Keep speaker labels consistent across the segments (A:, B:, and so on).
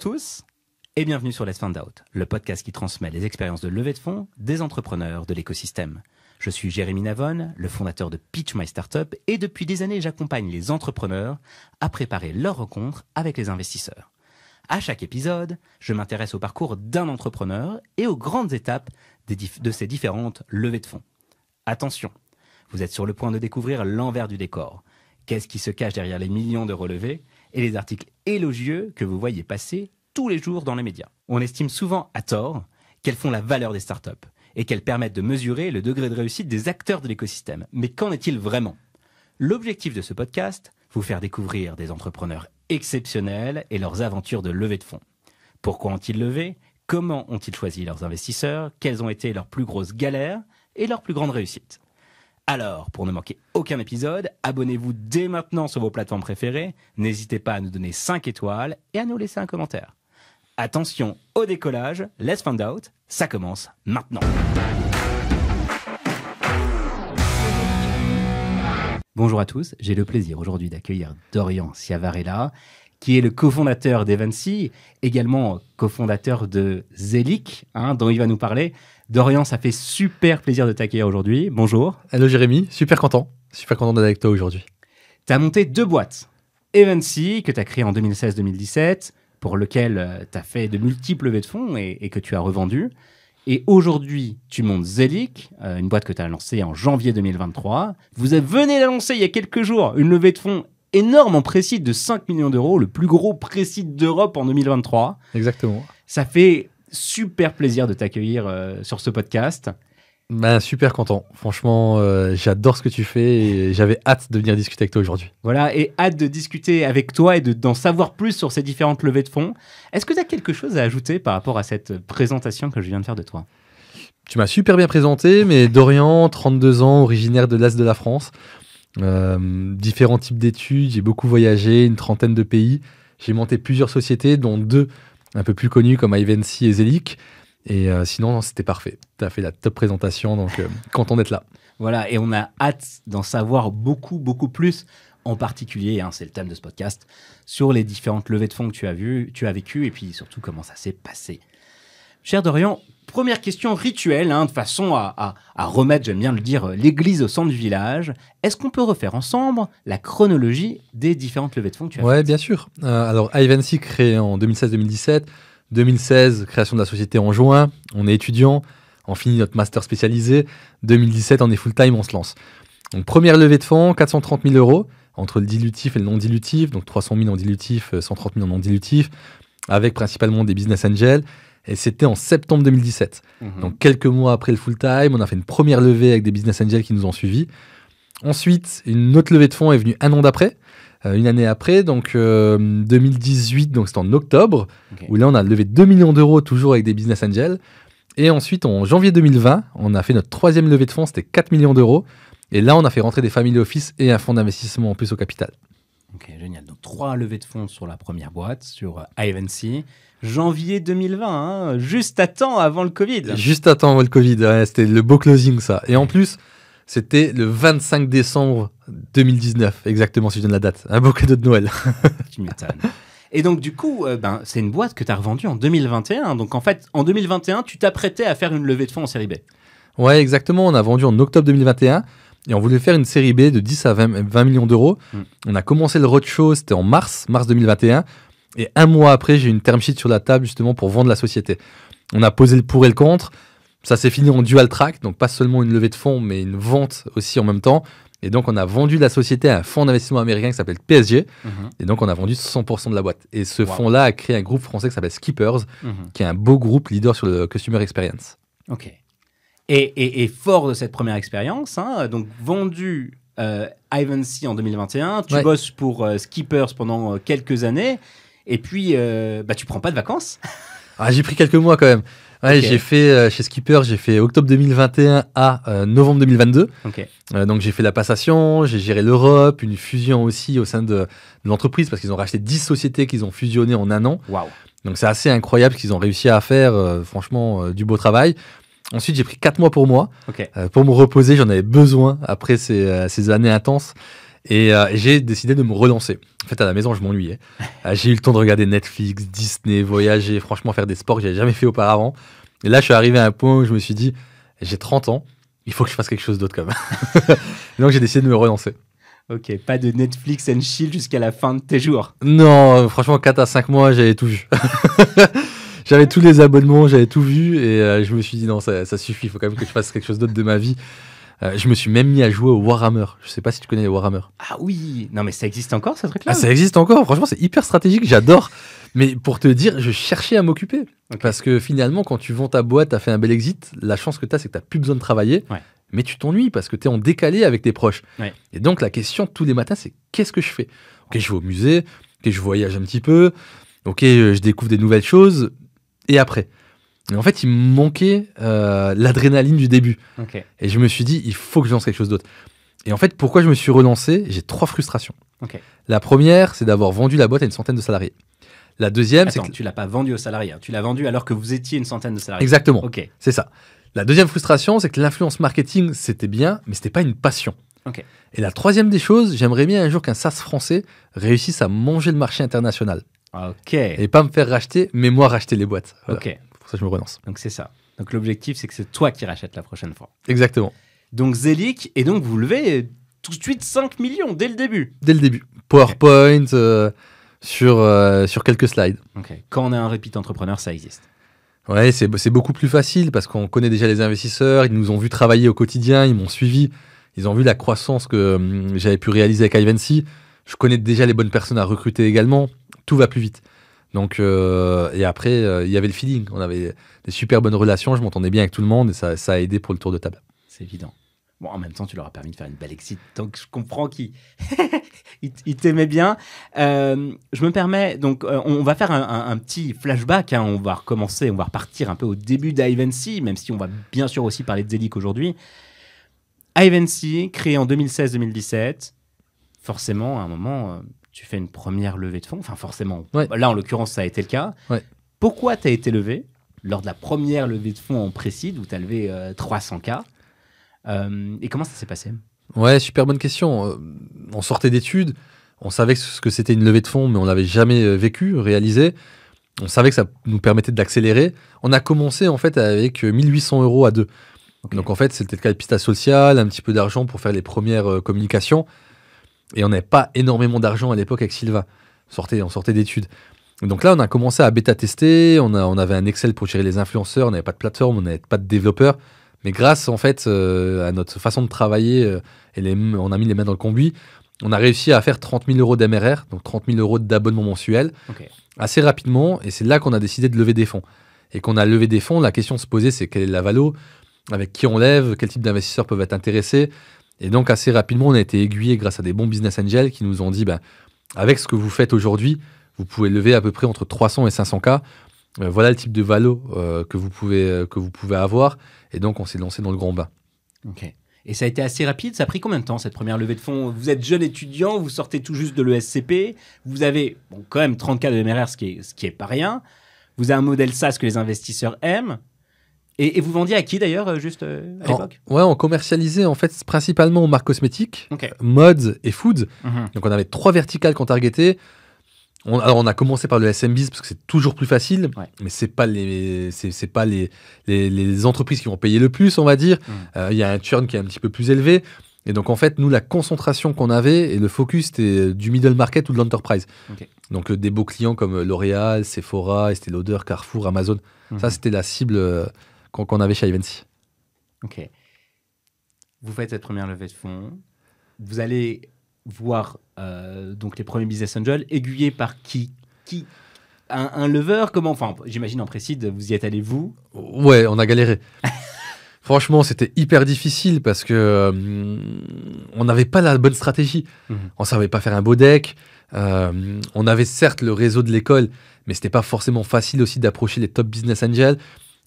A: tous et bienvenue sur Let's Find Out, le podcast qui transmet les expériences de levée de fonds des entrepreneurs de l'écosystème. Je suis Jérémy Navon, le fondateur de Pitch My Startup et depuis des années j'accompagne les entrepreneurs à préparer leurs rencontres avec les investisseurs. À chaque épisode, je m'intéresse au parcours d'un entrepreneur et aux grandes étapes de ces différentes levées de fonds. Attention, vous êtes sur le point de découvrir l'envers du décor. Qu'est-ce qui se cache derrière les millions de relevés et les articles élogieux que vous voyez passer tous les jours dans les médias. On estime souvent, à tort, qu'elles font la valeur des startups et qu'elles permettent de mesurer le degré de réussite des acteurs de l'écosystème. Mais qu'en est-il vraiment ? L'objectif de ce podcast, vous faire découvrir des entrepreneurs exceptionnels et leurs aventures de levée de fonds. Pourquoi ont-ils levé ? Comment ont-ils choisi leurs investisseurs ? Quelles ont été leurs plus grosses galères et leurs plus grandes réussites ? Alors, pour ne manquer aucun épisode, abonnez-vous dès maintenant sur vos plateformes préférées. N'hésitez pas à nous donner 5 étoiles et à nous laisser un commentaire. Attention au décollage, Let's Find Out, ça commence maintenant. Bonjour à tous, j'ai le plaisir aujourd'hui d'accueillir Dorian Ciavarella, qui est le cofondateur d'Evency, également cofondateur de Zelic, dont il va nous parler. Dorian, ça fait super plaisir de t'accueillir aujourd'hui. Bonjour.
B: Hello Jérémy, super content d'être avec toi aujourd'hui.
A: Tu as monté 2 boîtes. Evency, que tu as créé en 2016-2017, pour lequel tu as fait de multiples levées de fonds et que tu as revendu. Et aujourd'hui, tu montes Zelic, une boîte que tu as lancée en janvier 2023. Vous venez d'annoncer il y a quelques jours une levée de fonds énorme en précide de 5 millions d'euros, le plus gros précide d'Europe en 2023.
B: Exactement.
A: Ça fait super plaisir de t'accueillir sur ce podcast.
B: Super content. Franchement, j'adore ce que tu fais et j'avais hâte de venir discuter avec toi aujourd'hui.
A: Voilà, et hâte de discuter avec toi et d'en savoir plus sur ces différentes levées de fonds. Est-ce que tu as quelque chose à ajouter par rapport à cette présentation que je viens de faire de toi ?
B: Tu m'as super bien présenté, mais Dorian, 32 ans, originaire de l'Est de la France. Différents types d'études, j'ai beaucoup voyagé, une trentaine de pays. J'ai monté plusieurs sociétés, dont 2 un peu plus connues comme Evency et Zelic. Et sinon, c'était parfait. Tu as fait la top présentation, donc content d'être là.
A: Voilà, et on a hâte d'en savoir beaucoup plus, en particulier, c'est le thème de ce podcast, sur les différentes levées de fonds que tu as vécues, et puis surtout comment ça s'est passé. Cher Dorian, première question rituelle, de façon à remettre, j'aime bien le dire, l'église au centre du village. Est-ce qu'on peut refaire ensemble la chronologie des différentes levées de fonds que tu as faites ?
B: Ouais, bien sûr. Alors, Evency créé en 2016-2017. 2016, création de la société en juin. On est étudiant, on finit notre master spécialisé. 2017, on est full-time, on se lance. Donc, première levée de fonds, 430 000 euros, entre le dilutif et le non-dilutif. Donc, 300 000 en dilutif, 130 000 en non-dilutif, avec principalement des business angels. Et c'était en septembre 2017. Donc, quelques mois après le full-time, on a fait une première levée avec des business angels qui nous ont suivis. Ensuite, une autre levée de fonds est venue un an d'après, une année après, donc 2018, donc c'était en octobre, où là, on a levé 2 millions d'euros, toujours avec des business angels. Et ensuite, en janvier 2020, on a fait notre 3e levée de fonds, c'était 4 millions d'euros. Et là, on a fait rentrer des family office et un fonds d'investissement en plus au capital.
A: Ok, génial. Donc, 3 levées de fonds sur la première boîte, sur Evency. Janvier 2020, juste à temps avant le Covid.
B: Juste à temps avant le Covid, ouais, c'était le beau closing ça. Et en plus, c'était le 25 décembre 2019, exactement si je donne la date. Un beau cadeau de Noël.
A: Tu m'étonnes. Et donc du coup, c'est une boîte que tu as revendue en 2021. Donc en fait, en 2021, tu t'apprêtais à faire une levée de fonds en série B.
B: Ouais, exactement. On a vendu en octobre 2021 et on voulait faire une série B de 10 à 20 millions d'euros. On a commencé le roadshow, c'était en mars 2021. Et un mois après, j'ai une term sheet sur la table justement pour vendre la société. On a posé le pour et le contre. Ça s'est fini en dual track, donc pas seulement une levée de fonds, mais une vente aussi en même temps. Et donc, on a vendu la société à un fonds d'investissement américain qui s'appelle PSG. Et donc, on a vendu 100% de la boîte. Et ce fonds-là a créé un groupe français qui s'appelle Skippers, qui est un beau groupe leader sur le customer experience.
A: Ok. Et fort de cette première expérience, donc vendu Evency en 2021, tu bosses pour Skippers pendant quelques années. Et puis, tu prends pas de vacances ?
B: J'ai pris quelques mois quand même. Ouais, okay. J'ai fait chez Skipper, j'ai fait octobre 2021 à novembre 2022.
A: Okay.
B: Donc j'ai fait la passation, j'ai géré l'Europe, une fusion aussi au sein de l'entreprise parce qu'ils ont racheté 10 sociétés qu'ils ont fusionnées en un an.
A: Wow.
B: Donc c'est assez incroyable ce qu'ils ont réussi à faire, franchement du beau travail. Ensuite j'ai pris 4 mois pour moi,
A: okay.
B: Pour me reposer, j'en avais besoin après ces années intenses. Et j'ai décidé de me relancer. En fait, à la maison, je m'ennuyais. J'ai eu le temps de regarder Netflix, Disney, voyager, franchement faire des sports que j'avais jamais fait auparavant. Et là, je suis arrivé à un point où je me suis dit, j'ai 30 ans, il faut que je fasse quelque chose d'autre quand même. Donc, j'ai décidé de me relancer.
A: Ok, pas de Netflix and chill jusqu'à la fin de tes jours.
B: Non, franchement, 4 à 5 mois, j'avais tout vu. J'avais tous les abonnements, j'avais tout vu. Et je me suis dit, non, ça suffit, il faut quand même que je fasse quelque chose d'autre de ma vie. Je me suis même mis à jouer au Warhammer. Je sais pas si tu connais les Warhammer.
A: Ah oui, non mais ça existe encore ce truc-là?
B: Ah, ça existe encore, franchement, c'est hyper stratégique, j'adore. Mais pour te dire, je cherchais à m'occuper.
A: Ok.
B: Parce que finalement, quand tu vends ta boîte, tu as fait un bel exit, la chance que tu as, c'est que tu n'as plus besoin de travailler.
A: Ouais.
B: Mais tu t'ennuies parce que tu es en décalé avec tes proches.
A: Ouais.
B: Et donc, la question tous les matins, c'est qu'est-ce que je fais? Ok, je vais au musée, ok, je voyage un petit peu, ok, je découvre des nouvelles choses. Et après? Et en fait, il me manquait l'adrénaline du début.
A: Ok.
B: Et je me suis dit, il faut que je lance quelque chose d'autre. Et en fait, pourquoi je me suis relancé? J'ai 3 frustrations.
A: Ok.
B: La première, c'est d'avoir vendu la boîte à une centaine de salariés. La deuxième,
A: Attends,
B: c'est que...
A: tu l'as pas vendu aux salariés, hein. Tu l'as vendu alors que vous étiez une centaine de salariés.
B: Exactement,
A: Ok.
B: c'est ça. La deuxième frustration, c'est que l'influence marketing, c'était bien, mais c'était pas une passion.
A: Ok.
B: Et la troisième des choses, j'aimerais bien un jour qu'un SaaS français réussisse à manger le marché international.
A: Ok.
B: Et pas me faire racheter, mais moi racheter les boîtes. Voilà.
A: Ok.
B: Pour ça, je me relance.
A: Donc c'est ça. Donc l'objectif, c'est que c'est toi qui rachètes la prochaine fois.
B: Exactement.
A: Donc Zelic, et donc vous levez tout de suite 5 millions dès le début.
B: Dès le début. PowerPoint, sur quelques slides.
A: Ok. Quand on est un repeat entrepreneur, ça existe.
B: Ouais, c'est beaucoup plus facile parce qu'on connaît déjà les investisseurs, ils nous ont vu travailler au quotidien, ils m'ont suivi, ils ont vu la croissance que j'avais pu réaliser avec Ivancy. Je connais déjà les bonnes personnes à recruter également, tout va plus vite. Donc, et après, il y avait le feeling, on avait des super bonnes relations, je m'entendais bien avec tout le monde et ça a aidé pour le tour de table.
A: C'est évident. Bon, en même temps, tu leur as permis de faire une belle exit. Donc, je comprends qu'ils il t'aimaient bien. Je me permets, donc, on va faire un petit flashback. Hein. On va recommencer, on va repartir un peu au début d'Ivancy, même si on va bien sûr aussi parler de Zelic aujourd'hui. Ivancy, créé en 2016-2017. Forcément, à un moment, tu fais une première levée de fonds. Enfin, forcément.
B: Ouais.
A: Là, en l'occurrence, ça a été le cas.
B: Ouais.
A: Pourquoi tu as été levé lors de la première levée de fonds en précide où tu as levé 300K? Et comment ça s'est passé?
B: Ouais, super bonne question. On sortait d'études, on savait ce que c'était une levée de fonds, mais on l'avait jamais vécu, réalisé. On savait que ça nous permettait d'accélérer. On a commencé en fait avec 1800 € à deux.
A: Okay.
B: Donc en fait, c'était le capital social, un petit peu d'argent pour faire les premières communications. Et on n'avait pas énormément d'argent à l'époque avec Sylvain. On sortait d'études. Donc là, on a commencé à bêta-tester. On avait un Excel pour gérer les influenceurs. On n'avait pas de plateforme, on n'avait pas de développeurs. Mais grâce en fait à notre façon de travailler, on a mis les mains dans le cambouis, on a réussi à faire 30 000 € d'MRR, donc 30 000 € d'abonnement mensuel, assez rapidement. Et c'est là qu'on a décidé de lever des fonds. Et qu'on a levé des fonds, la question de se poser, c'est quelle est la valo, avec qui on lève, quel type d'investisseurs peuvent être intéressés. Et donc assez rapidement, on a été aiguillé grâce à des bons business angels qui nous ont dit, avec ce que vous faites aujourd'hui, vous pouvez lever à peu près entre 300 et 500K. Voilà le type de valo que vous pouvez avoir. Et donc, on s'est lancé dans le grand bain.
A: Ok. Et ça a été assez rapide. Ça a pris combien de temps, cette première levée de fonds? Vous êtes jeune étudiant, vous sortez tout juste de l'ESCP. Vous avez quand même 30K de MRR, ce qui est pas rien. Vous avez un modèle SaaS que les investisseurs aiment. Et vous vendiez à qui d'ailleurs, juste à l'époque?
B: Ouais, on commercialisait en fait principalement aux marques cosmétiques,
A: Okay.
B: modes et foods.
A: Mm-hmm.
B: Donc, on avait 3 verticales qu'on targetait. Alors, on a commencé par le SMBs parce que c'est toujours plus facile,
A: Ouais.
B: mais c'est pas les entreprises qui vont payer le plus, on va dire. Il y a un churn qui est un petit peu plus élevé. Et donc, en fait, nous, la concentration qu'on avait et le focus, c'était du middle market ou de l'enterprise.
A: Okay.
B: Donc, des beaux clients comme L'Oréal, Sephora, Estée Lauder, Carrefour, Amazon.
A: Mm-hmm.
B: Ça, c'était la cible qu'on avait chez Ivancy.
A: Ok. Vous faites cette première levée de fonds. Vous allez voir donc les premiers business angels aiguillés par qui un lever, comment? Enfin, j'imagine en précide, vous y êtes allé vous?
B: Ouais, on a galéré. Franchement, c'était hyper difficile parce que on n'avait pas la bonne stratégie. On savait pas faire un beau deck. On avait certes le réseau de l'école, mais c'était pas forcément facile aussi d'approcher les top business angels.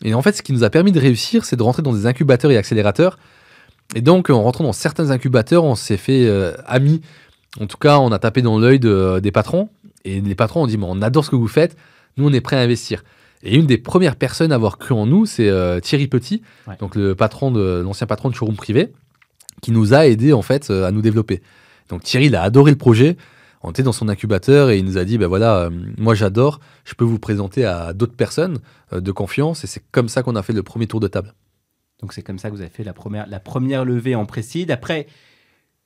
B: Et en fait, ce qui nous a permis de réussir, c'est de rentrer dans des incubateurs et accélérateurs. Et donc, en rentrant dans certains incubateurs, on s'est fait amis. En tout cas, on a tapé dans l'œil des patrons. Et les patrons ont dit, on adore ce que vous faites. Nous, on est prêts à investir. Et une des premières personnes à avoir cru en nous, c'est Thierry Petit, donc l'ancien patron de Showroom Privé, qui nous a aidés en fait, à nous développer. Donc Thierry, il a adoré le projet. On était dans son incubateur et il nous a dit, ben voilà, moi j'adore, je peux vous présenter à d'autres personnes de confiance. Et c'est comme ça qu'on a fait le premier tour de table.
A: Donc c'est comme ça que vous avez fait la première levée en précide. Après,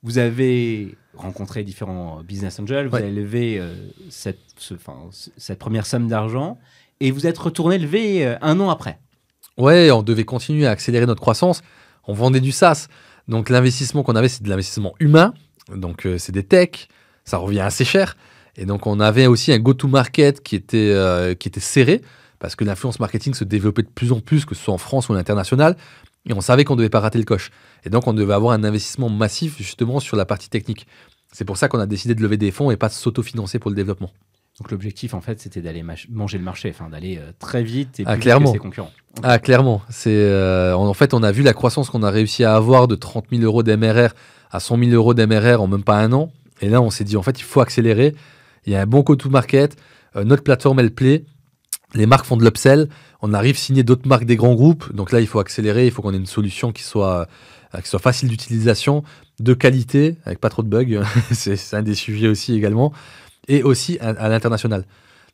A: vous avez rencontré différents business angels, vous avez levé cette première somme d'argent et vous êtes retourné lever un an après.
B: Ouais, on devait continuer à accélérer notre croissance. On vendait du SaaS. Donc l'investissement qu'on avait, c'est de l'investissement humain. Donc c'est des techs. Ça revient assez cher. Et donc on avait aussi un go-to-market qui était serré parce que l'influence marketing se développait de plus en plus, que ce soit en France ou à l'international. Et on savait qu'on ne devait pas rater le coche. Et donc on devait avoir un investissement massif justement sur la partie technique. C'est pour ça qu'on a décidé de lever des fonds et pas de s'autofinancer pour le développement.
A: Donc l'objectif, en fait, c'était d'aller manger le marché, d'aller très vite et plus vite
B: clairement.
A: que ses concurrents. Okay.
B: Ah, clairement. En fait, on a vu la croissance qu'on a réussi à avoir de 30 000 euros d'MRR à 100 000 euros d'MRR en même pas un an. Et là, on s'est dit, en fait, il faut accélérer. Il y a un bon go-to-market. Notre plateforme, elle plaît. Les marques font de l'upsell. On arrive à signer d'autres marques des grands groupes. Donc là, il faut accélérer. Il faut qu'on ait une solution qui soit facile d'utilisation, de qualité, avec pas trop de bugs. c'est un des sujets aussi également. Et aussi à l'international.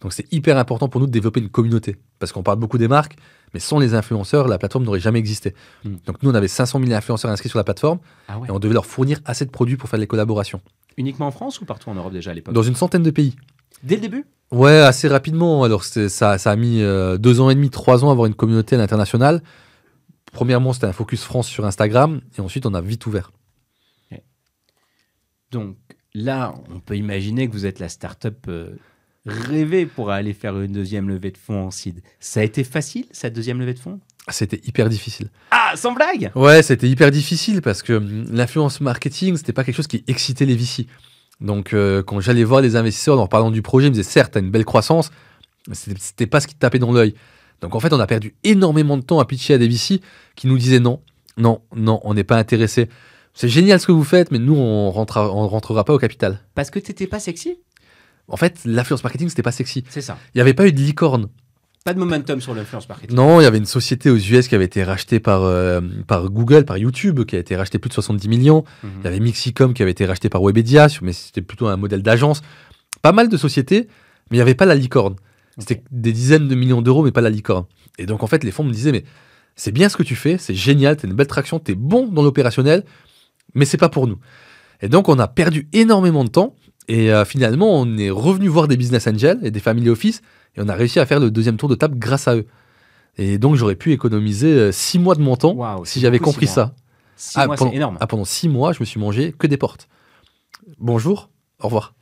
B: Donc c'est hyper important pour nous de développer une communauté. Parce qu'on parle beaucoup des marques, mais sans les influenceurs, la plateforme n'aurait jamais existé. Donc nous, on avait 500 000 influenceurs inscrits sur la plateforme. Ah ouais. Et on devait leur fournir assez de produits pour faire les collaborations.
A: Uniquement en France ou partout en Europe déjà à l'époque?
B: Dans une centaine de pays.
A: Dès le début?
B: Ouais, assez rapidement. Alors ça a mis 2 ans et demi, 3 ans à avoir une communauté à l'international. Premièrement, c'était un focus France sur Instagram. Et ensuite, on a vite ouvert.
A: Okay. Donc là, on peut imaginer que vous êtes la start-up rêvée pour aller faire une deuxième levée de fonds en seed. Ça a été facile, cette deuxième levée de fonds?
B: C'était hyper difficile.
A: Ah, sans blague?
B: Ouais, c'était hyper difficile parce que l'influence marketing, c'était pas quelque chose qui excitait les VC. Donc, quand j'allais voir les investisseurs en leur parlant du projet, ils me disaient, certes, tu as une belle croissance, mais c'était pas ce qui te tapait dans l'œil. Donc, en fait, on a perdu énormément de temps à pitcher à des VC qui nous disaient non, on n'est pas intéressé. C'est génial ce que vous faites, mais nous, on rentrera pas au capital.
A: Parce que t'étais pas sexy?
B: En fait, l'influence marketing, c'était pas sexy.
A: C'est ça.
B: Il n'y avait pas eu de licorne.
A: Pas de momentum sur l'influence marketing.
B: Non, il y avait une société aux US qui avait été rachetée par Google, par YouTube, qui a été rachetée plus de 70 millions. Il y avait Mixicom qui avait été racheté par Webedia, mais c'était plutôt un modèle d'agence. Pas mal de sociétés, mais il n'y avait pas la licorne. C'était des dizaines de millions d'euros, mais pas la licorne. Et donc, en fait, les fonds me disaient, mais c'est bien ce que tu fais, c'est génial, tu as une belle traction, tu es bon dans l'opérationnel, mais c'est pas pour nous. Et donc, on a perdu énormément de temps. Et finalement, on est revenu voir des business angels et des family office et on a réussi à faire le deuxième tour de table grâce à eux. Et donc, j'aurais pu économiser 6 mois de mon temps si j'avais compris ça.
A: 6 mois, c'est énorme.
B: Pendant 6 mois, je me suis mangé que des portes. Bonjour, au revoir.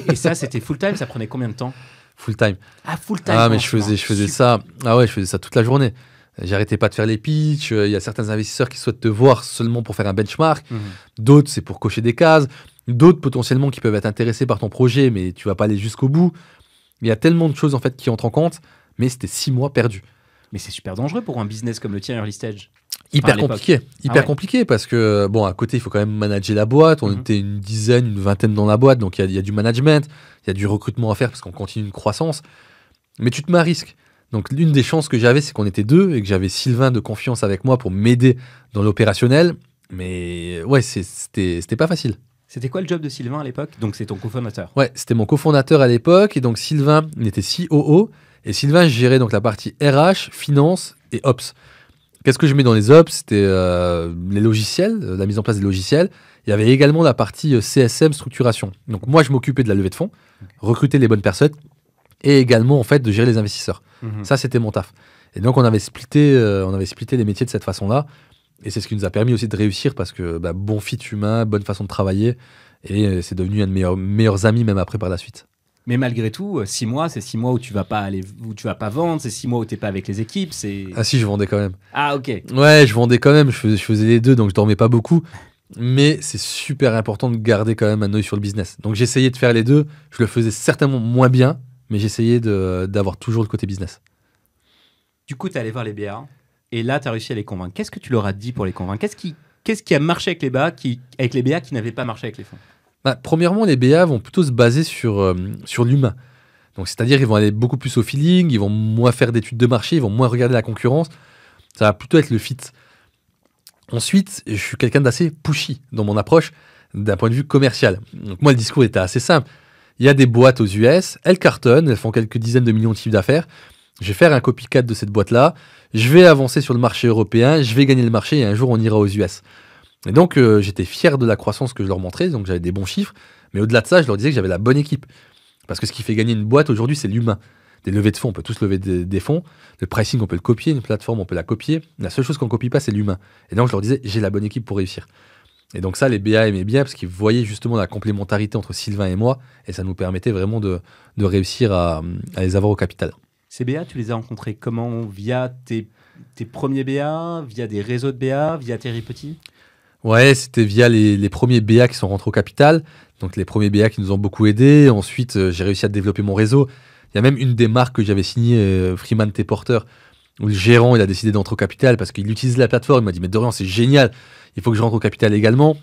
A: et ça, c'était full time, ça prenait combien de temps?
B: Full time.
A: Ah, full time.
B: Ah, mais je faisais ça. Ah ouais, je faisais ça toute la journée. J'arrêtais pas de faire les pitchs. Il y a certains investisseurs qui souhaitent te voir seulement pour faire un benchmark. D'autres, c'est pour cocher des cases. D'autres, potentiellement, qui peuvent être intéressés par ton projet, mais tu vas pas aller jusqu'au bout. Il y a tellement de choses en fait qui entrent en compte, mais c'était 6 mois perdus.
A: Mais c'est super dangereux pour un business comme le tien early stage.
B: Hyper compliqué parce que, bon, à côté, il faut quand même manager la boîte. On était une dizaine, une vingtaine dans la boîte, donc il y a du management, il y a du recrutement à faire parce qu'on continue une croissance. Mais tu te mets à risque. Donc, l'une des chances que j'avais, c'est qu'on était 2 et que j'avais Sylvain de confiance avec moi pour m'aider dans l'opérationnel. Mais ouais, c'était pas facile.
A: C'était quoi le job de Sylvain à l'époque? Donc, c'est ton cofondateur.
B: Ouais, c'était mon cofondateur à l'époque. Et donc, Sylvain, il était COO. Et Sylvain gérait donc la partie RH, finance et Ops. Qu'est-ce que je mets dans les Ops? C'était les logiciels, la mise en place des logiciels. Il y avait également la partie CSM, structuration. Donc, moi, je m'occupais de la levée de fonds, recruter les bonnes personnes et également, en fait, de gérer les investisseurs. Ça, c'était mon taf. Et donc, on avait splitté les métiers de cette façon-là. Et c'est ce qui nous a permis aussi de réussir parce que bon fit humain, bonne façon de travailler. Et c'est devenu un de mes meilleurs amis même après par la suite.
A: Mais malgré tout, 6 mois, c'est 6 mois où tu vas pas vendre, c'est 6 mois où tu n'es pas avec les équipes.
B: Ah si, je vendais quand même.
A: Ah ok.
B: Ouais, je vendais quand même, je faisais les deux, donc je dormais pas beaucoup. Mais c'est super important de garder quand même un œil sur le business. Donc j'essayais de faire les deux. Je le faisais certainement moins bien, mais j'essayais d'avoir toujours le côté business.
A: Du coup, tu es allé voir les BA. Et là, tu as réussi à les convaincre. Qu'est-ce que tu leur as dit pour les convaincre? Qu'est-ce qui a marché avec les BA qui n'avaient pas marché avec les fonds?
B: Premièrement, les BA vont plutôt se baser sur l'humain. Donc, c'est-à-dire qu'ils vont aller beaucoup plus au feeling, ils vont moins faire d'études de marché, ils vont moins regarder la concurrence. Ça va plutôt être le fit. Ensuite, je suis quelqu'un d'assez pushy dans mon approche. d'un point de vue commercial. Donc moi, le discours était assez simple. Il y a des boîtes aux US, elles cartonnent, elles font quelques dizaines de millions de chiffres d'affaires. Je vais faire un copycat de cette boîte-là, je vais avancer sur le marché européen, je vais gagner le marché et un jour on ira aux US. Et donc j'étais fier de la croissance que je leur montrais, donc j'avais des bons chiffres, mais au-delà de ça, je leur disais que j'avais la bonne équipe. Parce que ce qui fait gagner une boîte aujourd'hui, c'est l'humain. Des levées de fonds, on peut tous lever des fonds, le pricing, on peut le copier, une plateforme, on peut la copier. La seule chose qu'on ne copie pas, c'est l'humain. Et donc je leur disais, j'ai la bonne équipe pour réussir. Et donc ça, les BA aimaient bien parce qu'ils voyaient justement la complémentarité entre Sylvain et moi, et ça nous permettait vraiment de réussir à les avoir au capital.
A: Ces BA, tu les as rencontrés comment? Via tes premiers BA, via des réseaux de BA, via Thierry Petit?
B: Ouais, c'était via les premiers BA qui sont rentrés au capital, donc les premiers BA qui nous ont beaucoup aidés. Ensuite, j'ai réussi à développer mon réseau. Il y a même une des marques que j'avais signée, Freeman T-Porter, où le gérant il a décidé d'entrer au capital parce qu'il utilise la plateforme. Il m'a dit, mais Dorian, c'est génial, il faut que je rentre au capital également.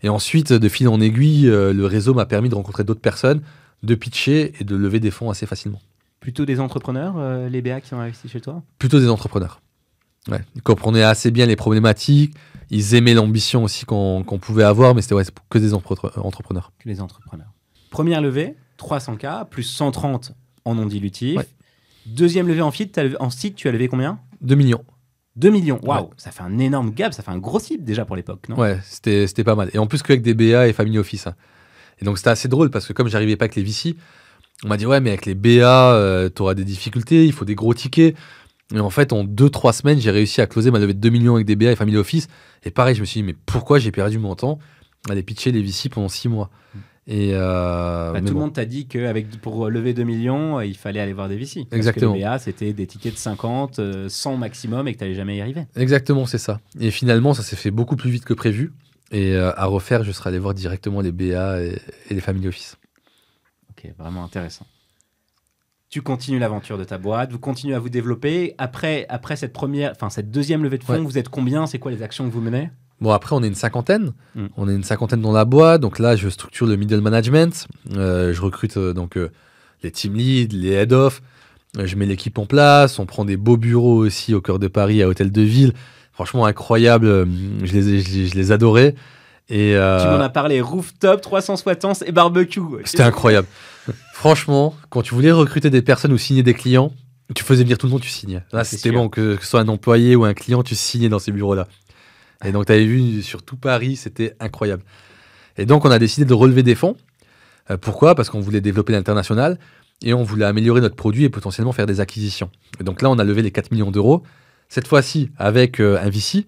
B: Et ensuite, de fil en aiguille, le réseau m'a permis de rencontrer d'autres personnes, de pitcher et de lever des fonds assez facilement.
A: Plutôt des entrepreneurs, les BA qui ont investi chez toi?
B: Plutôt des entrepreneurs. Ouais. Ils comprenaient assez bien les problématiques, ils aimaient l'ambition aussi qu'on pouvait avoir, mais c'était que des entrepreneurs.
A: Que les entrepreneurs. Première levée, 300K, plus 130 en non dilutif. Ouais. Deuxième levée en SID, tu as levé combien?
B: 2 millions.
A: 2 millions, waouh, ouais. Ça fait un énorme gap, ça fait un gros cible déjà pour l'époque, non?
B: Ouais, c'était pas mal. Et en plus qu'avec des BA et Family Office. Hein. Et donc c'était assez drôle parce que comme j'arrivais pas avec les VC, on m'a dit ouais mais avec les BA, tu auras des difficultés, il faut des gros tickets. Et en fait, en 2-3 semaines, j'ai réussi à closer ma levée de 2 millions avec des BA et Family Office. Et pareil, je me suis dit mais pourquoi j'ai perdu mon temps à aller pitcher les VC pendant 6 mois? Et
A: tout le monde t'a dit que pour lever 2 millions, il fallait aller voir des VC.
B: Exactement.
A: Parce que les BA, c'était des tickets de 50, 100 maximum et que tu n'allais jamais y arriver.
B: Exactement, c'est ça. Et finalement, ça s'est fait beaucoup plus vite que prévu. Et à refaire, je serais allé voir directement les BA et les Family Office.
A: Ok, vraiment intéressant. Tu continues l'aventure de ta boîte, vous continuez à vous développer. Après cette deuxième levée de fonds, vous êtes combien? C'est quoi les actions que vous menez?
B: Bon, après, on est une cinquantaine. On est une cinquantaine dans la boîte. Donc là, je structure le middle management. Je recrute les team leads, les head-off. Je mets l'équipe en place. On prend des beaux bureaux aussi au cœur de Paris, à Hôtel de Ville. Franchement, incroyable. Je les adorais. Et,
A: tu m'en as parlé, rooftop, 360 et barbecue.
B: C'était incroyable. Franchement, quand tu voulais recruter des personnes ou signer des clients, tu faisais venir tout le monde, tu signais. Là, c'était bon, que ce soit un employé ou un client, tu signais dans ces bureaux-là. Et donc, tu avais vu sur tout Paris, c'était incroyable. Et donc, on a décidé de relever des fonds. Pourquoi? Parce qu'on voulait développer l'international et on voulait améliorer notre produit et potentiellement faire des acquisitions. Et donc là, on a levé les 4 millions d'euros. Cette fois-ci, avec un VC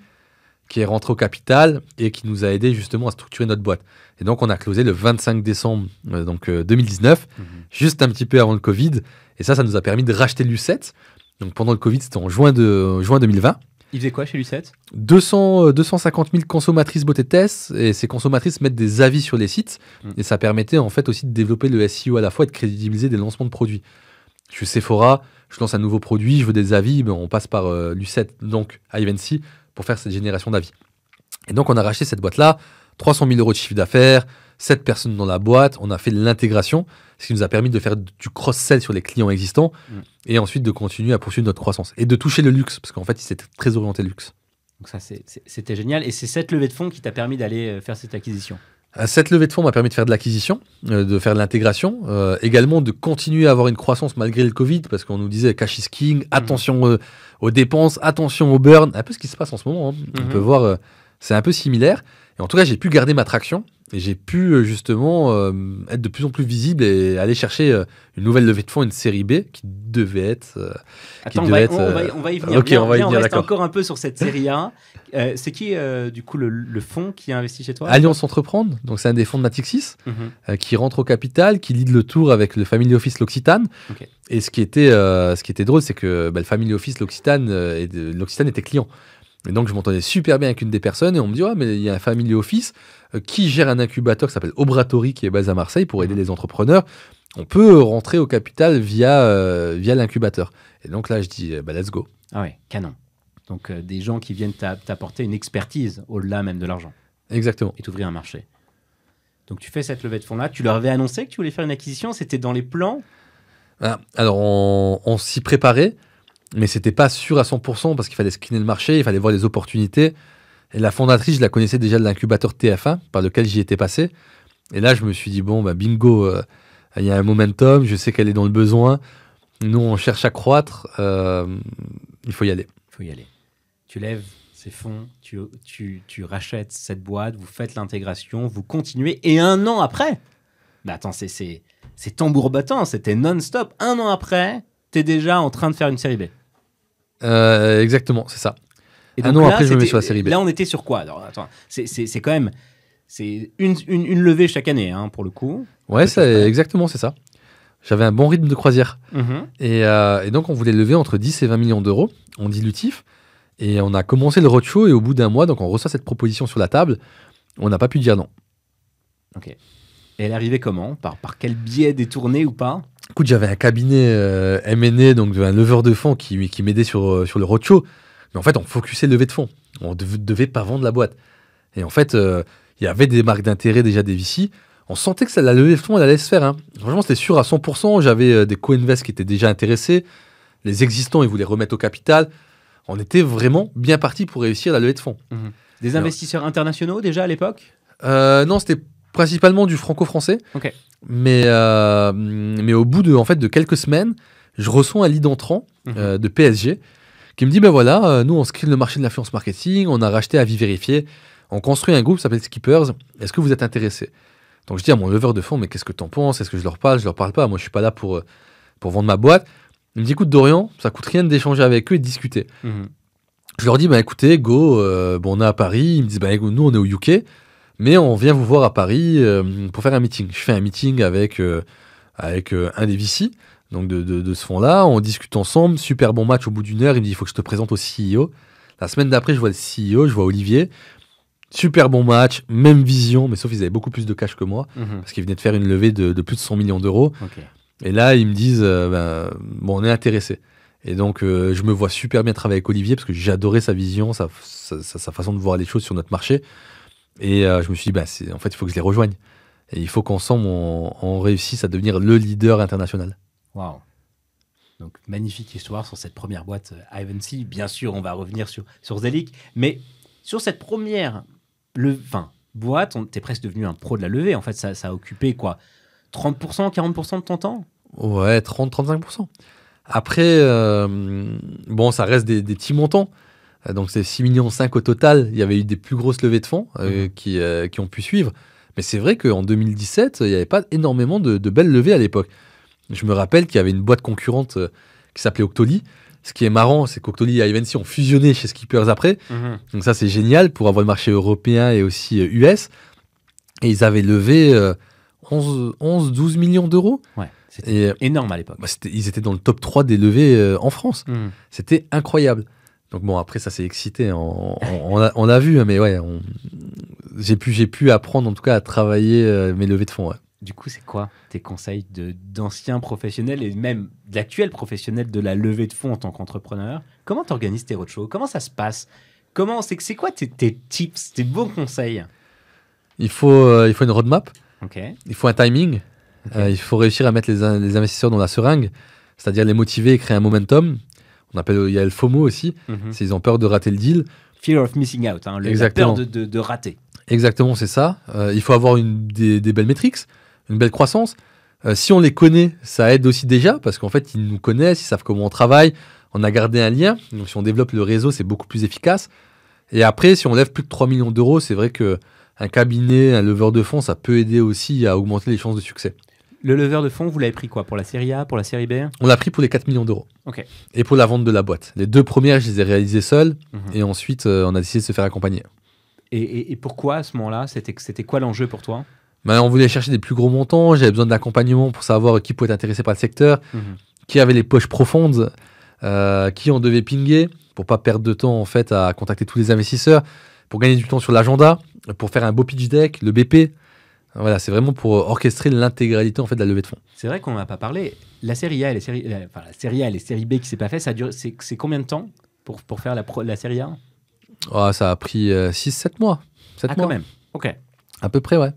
B: qui est rentré au capital et qui nous a aidé justement à structurer notre boîte. Et donc, on a closé le 25 décembre 2019, juste un petit peu avant le Covid. Et ça nous a permis de racheter Lucette. Donc, pendant le Covid, c'était en juin 2020.
A: Il faisait quoi chez Lucette?
B: 250 000 consommatrices beauté test, et ces consommatrices mettent des avis sur les sites, et ça permettait en fait aussi de développer le SEO à la fois et de crédibiliser des lancements de produits. Je suis Sephora, je lance un nouveau produit, je veux des avis, on passe par Lucette, donc Ivancy, pour faire cette génération d'avis. Et donc on a racheté cette boîte-là, 300 000 euros de chiffre d'affaires, 7 personnes dans la boîte, on a fait de l'intégration, ce qui nous a permis de faire du cross-sell sur les clients existants et ensuite de continuer à poursuivre notre croissance et de toucher le luxe, parce qu'en fait, il s'était très orienté luxe.
A: Donc ça, c'était génial. Et c'est cette levée de fonds qui t'a permis d'aller faire cette acquisition?
B: Cette levée de fonds m'a permis de faire de l'acquisition, de faire de l'intégration, également de continuer à avoir une croissance malgré le Covid, parce qu'on nous disait cash is king, attention aux dépenses, attention au burn, un peu ce qui se passe en ce moment. On peut voir, c'est un peu similaire. Et en tout cas, j'ai pu garder ma traction et j'ai pu justement être de plus en plus visible et aller chercher une nouvelle levée de fonds, une série B qui devait être.
A: Attends, on va y venir.
B: Ok, on va y venir.
A: On reste
B: d'accord.
A: encore un peu sur cette série A. C'est qui, du coup, le fonds qui a investi chez toi?
B: Alliance Entreprendre. Donc, c'est un des fonds de Natixis qui rentre au capital, qui lead le tour avec le Family Office L'Occitane. Okay. Et ce qui était drôle, c'est que le Family Office L'Occitane était client. Et donc, je m'entendais super bien avec une des personnes et on me dit, mais il y a un family office qui gère un incubateur qui s'appelle Obratory, qui est basé à Marseille pour aider les entrepreneurs. On peut rentrer au capital via l'incubateur. Et donc là, je dis, let's go.
A: Ah ouais, canon. Donc, des gens qui viennent t'apporter une expertise au-delà même de l'argent.
B: Exactement.
A: Et t'ouvrir un marché. Donc, tu fais cette levée de fonds-là. Tu leur avais annoncé que tu voulais faire une acquisition? C'était dans les plans?
B: Alors, on s'y préparait. Mais c'était pas sûr à 100% parce qu'il fallait screener le marché, il fallait voir les opportunités. Et la fondatrice, je la connaissais déjà de l'incubateur TF1 par lequel j'y étais passé. Et là, je me suis dit, bon, bah, bingo, il y a un momentum, je sais qu'elle est dans le besoin. Nous, on cherche à croître, il faut y aller.
A: Il faut y aller. Tu lèves ces fonds, tu rachètes cette boîte, vous faites l'intégration, vous continuez. Et 1 an après, bah attends, c'est tambour battant, c'était non-stop. 1 an après, tu es déjà en train de faire une série B.
B: Exactement, c'est ça.
A: Et
B: un
A: donc
B: an
A: là,
B: après, je me mets sur la série B.
A: Là, on était sur quoi? Alors, attends, c'est quand même une levée chaque année, hein, pour le coup.
B: Ouais, exactement, c'est ça. J'avais un bon rythme de croisière. Et donc, on voulait lever entre 10 et 20 millions d'euros en dilutif. Et on a commencé le roadshow et au bout d'1 mois, donc on reçoit cette proposition sur la table, on n'a pas pu dire non.
A: Ok. Et elle arrivait comment? Par quel biais détourné ou pas?
B: Écoute, j'avais un cabinet M&A, donc un leveur de fonds qui m'aidait sur le roadshow. Mais en fait, on focusait levée de fonds. On devait pas vendre la boîte. Et en fait, il y avait des marques d'intérêt déjà des VC. On sentait que la levée de fonds, elle allait se faire. Hein. Franchement, c'était sûr à 100%. J'avais des co-invest qui étaient déjà intéressés. Les existants, ils voulaient remettre au capital. On était vraiment bien parti pour réussir la levée de fonds.
A: Des investisseurs internationaux déjà à l'époque?
B: Non, c'était principalement du franco-français.
A: Ok.
B: Mais au bout de quelques semaines, je reçois un lead entrant de PSG qui me dit, ben voilà, nous on screen le marché de l'influence marketing, on a racheté Avis Vérifié, on construit un groupe qui s'appelle Skippers, est-ce que vous êtes intéressé? Donc je dis à mon leveur de fonds, mais qu'est-ce que t'en penses? Est-ce que je leur parle? Je leur parle pas, moi je suis pas là pour vendre ma boîte. Il me dit, écoute Dorian, ça coûte rien d'échanger avec eux et de discuter. Je leur dis, bah écoutez, go, on est à Paris. Ils me disent, bah écoute, nous on est au UK, mais on vient vous voir à Paris pour faire un meeting. Je fais un meeting avec un des VC, donc de ce fonds-là. On discute ensemble, super bon match au bout d'1 heure. Il me dit, il faut que je te présente au CEO. La semaine d'après, je vois le CEO, je vois Olivier. Super bon match, même vision, mais sauf qu'ils avaient beaucoup plus de cash que moi, parce qu'ils venaient de faire une levée de plus de 100 millions d'euros.
A: Okay.
B: Et là, ils me disent, on est intéressé. Et donc, je me vois super bien travailler avec Olivier, parce que j'adorais sa vision, sa façon de voir les choses sur notre marché. Et je me suis dit, en fait, il faut que je les rejoigne. Et il faut qu'ensemble, on réussisse à devenir le leader international.
A: Waouh. Donc, magnifique histoire sur cette première boîte Ivancy. Bien sûr, on va revenir sur Zelic. Mais sur cette première boîte, t'es presque devenu un pro de la levée. En fait, ça a occupé quoi, 30%, 40% de ton temps? Ouais,
B: 30-35%. Après, ça reste des petits montants. Donc, c'est 6,5 millions au total. Il y avait eu des plus grosses levées de fonds qui ont pu suivre. Mais c'est vrai qu'en 2017, il n'y avait pas énormément de belles levées à l'époque. Je me rappelle qu'il y avait une boîte concurrente qui s'appelait Octoly. Ce qui est marrant, c'est qu'Octoly et Ivancy ont fusionné chez Skippers après. Donc ça, c'est génial pour avoir le marché européen et aussi US. Et ils avaient levé 11-12 millions d'euros.
A: Ouais, c'était énorme à l'époque.
B: Ils étaient dans le top 3 des levées en France. C'était incroyable. Donc bon, après, ça s'est excité. On l'a vu, mais ouais, j'ai pu apprendre en tout cas à travailler mes levées de fonds. Ouais.
A: Du coup, c'est quoi tes conseils d'anciens professionnels et même d'actuels professionnels de la levée de fonds en tant qu'entrepreneur? Comment tu organises tes roadshows? Comment ça se passe? C'est quoi tes tips, tes bons conseils? Il faut
B: une roadmap.
A: Okay.
B: Il faut un timing. Okay. Il faut réussir à mettre les investisseurs dans la seringue, c'est-à-dire les motiver et créer un momentum. Il y a le FOMO aussi, c'est ils ont peur de rater le deal.
A: Fear of missing out, la peur de rater.
B: Exactement, c'est ça. Il faut avoir des belles métriques, une belle croissance. Si on les connaît, ça aide aussi déjà, parce qu'en fait, ils nous connaissent, ils savent comment on travaille, on a gardé un lien. Donc, si on développe le réseau, c'est beaucoup plus efficace. Et après, si on lève plus de 3 millions d'euros, c'est vrai qu'un cabinet, un leveur de fonds, ça peut aider aussi à augmenter les chances de succès.
A: Le leveur de fonds, vous l'avez pris quoi? Pour la série A, pour la série B?
B: On l'a pris pour les 4 millions d'euros.
A: Okay.
B: Et pour la vente de la boîte. Les 2 premières, je les ai réalisées seul. Et ensuite, on a décidé de se faire accompagner.
A: Et pourquoi à ce moment-là? C'était quoi l'enjeu pour toi?
B: On voulait chercher des plus gros montants. J'avais besoin d'accompagnement pour savoir qui pouvait être intéressé par le secteur, qui avait les poches profondes, qui on devait pinguer pour pas perdre de temps en fait à contacter tous les investisseurs, pour gagner du temps sur l'agenda, pour faire un beau pitch deck, le BP. Voilà, c'est vraiment pour orchestrer l'intégralité en fait de la levée de fonds.
A: C'est vrai qu'on n'en a pas parlé. La série A et la série A et les séries B qui s'est pas fait, c'est combien de temps pour faire la série A?
B: Ça a pris 6-7 mois. 7 mois.
A: Quand même. Ok.
B: À peu près, ouais.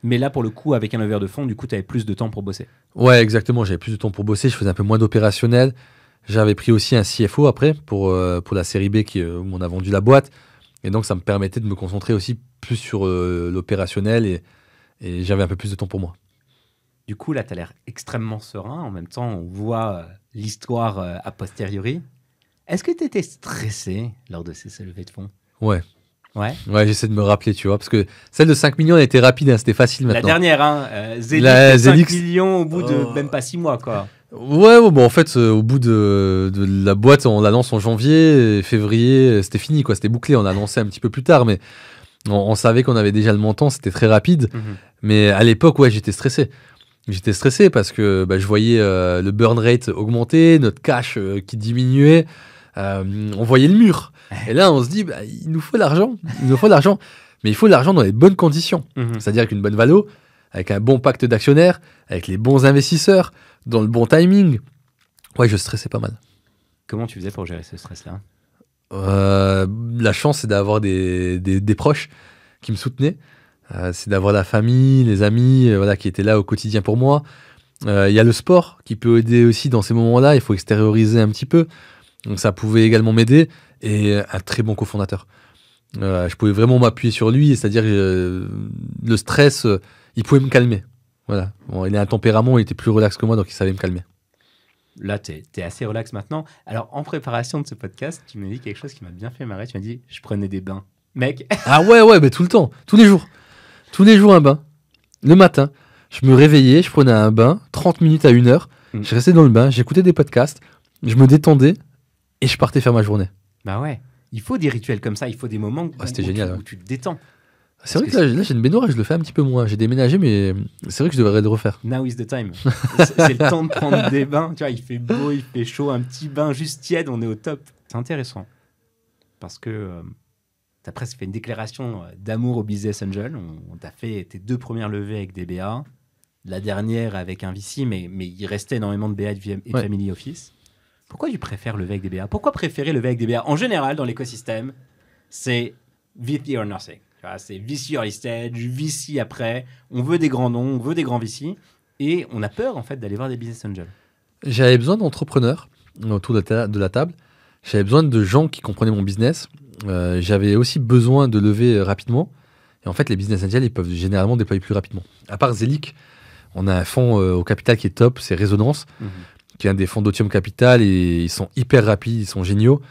A: Mais là, pour le coup, avec un leveur de fonds, du coup, tu avais plus de temps pour bosser.
B: Ouais, exactement. J'avais plus de temps pour bosser. Je faisais un peu moins d'opérationnel. J'avais pris aussi un CFO après pour la série B où on a vendu la boîte. Et donc, ça me permettait de me concentrer aussi plus sur l'opérationnel et j'avais un peu plus de temps pour moi.
A: Du coup, là, tu as l'air extrêmement serein. En même temps, on voit l'histoire a posteriori. Est-ce que tu étais stressé lors de ces levées de fonds?
B: Ouais.
A: Ouais.
B: Ouais, j'essaie de me rappeler, tu vois, parce que celle de 5 millions, elle était rapide, hein, c'était facile maintenant.
A: La dernière, hein,
B: La
A: Zelix, 5
B: Zelix.
A: millions au bout de même pas 6 mois, quoi.
B: Ouais, bon, en fait, au bout de la boîte, on la lance en janvier, février, c'était fini, quoi, c'était bouclé. On l'a lancé un petit peu plus tard, mais on savait qu'on avait déjà le montant, c'était très rapide. Mais à l'époque, ouais, j'étais stressé. J'étais stressé parce que je voyais le burn rate augmenter, notre cash qui diminuait. On voyait le mur. Et là, on se dit, il nous faut l'argent. Il nous faut l'argent. Mais il faut l'argent dans les bonnes conditions. C'est-à-dire avec une bonne valo, avec un bon pacte d'actionnaires, avec les bons investisseurs, dans le bon timing. Ouais, je stressais pas mal.
A: Comment tu faisais pour gérer ce stress-là?
B: La chance, c'est d'avoir des proches qui me soutenaient. C'est d'avoir la famille, les amis voilà, qui étaient là au quotidien pour moi. Il y a le sport qui peut aider aussi dans ces moments-là. Il faut extérioriser un petit peu. Donc ça pouvait également m'aider. Et un très bon cofondateur. Je pouvais vraiment m'appuyer sur lui. C'est-à-dire que le stress, il pouvait me calmer. Voilà. Bon, il a un tempérament, il était plus relax que moi, donc il savait me calmer.
A: Là, tu es assez relax maintenant. Alors, en préparation de ce podcast, tu m'as dit quelque chose qui m'a bien fait marrer. Tu m'as dit, je prenais des bains. Mec.
B: Ah ouais, mais tout le temps. Tous les jours. Tous les jours un bain. Le matin, je me réveillais, je prenais un bain, 30 minutes à 1 heure. Je restais dans le bain, j'écoutais des podcasts, je me détendais et je partais faire ma journée.
A: Bah ouais. Il faut des rituels comme ça. Il faut des moments où tu te détends.
B: C'est vrai que là, j'ai une baignoire et je le fais un petit peu moins. J'ai déménagé, mais c'est vrai que je devrais le refaire.
A: Now is the time. C'est le temps de prendre des bains. Tu vois, il fait beau, il fait chaud, un petit bain juste tiède, on est au top. C'est intéressant parce que tu as presque fait une déclaration d'amour au Business Angel. On t'a fait tes 2 premières levées avec des BA, la dernière avec un VC, mais il restait énormément de BA et de Family Office. Pourquoi tu préfères lever avec des BA? Pourquoi préférer lever avec des BA? En général, dans l'écosystème, c'est VC or nothing. C'est VC early stage, VC après. On veut des grands noms, on veut des grands VC. Et on a peur, en fait, d'aller voir des business angels.
B: J'avais besoin d'entrepreneurs autour de la table. J'avais besoin de gens qui comprenaient mon business. J'avais aussi besoin de lever rapidement. Et en fait, les business angels, ils peuvent généralement déployer plus rapidement. À part Zelic, on a un fonds au capital qui est top, c'est Résonance, qui est un des fonds d'Otium Capital. Et ils sont hyper rapides, ils sont géniaux.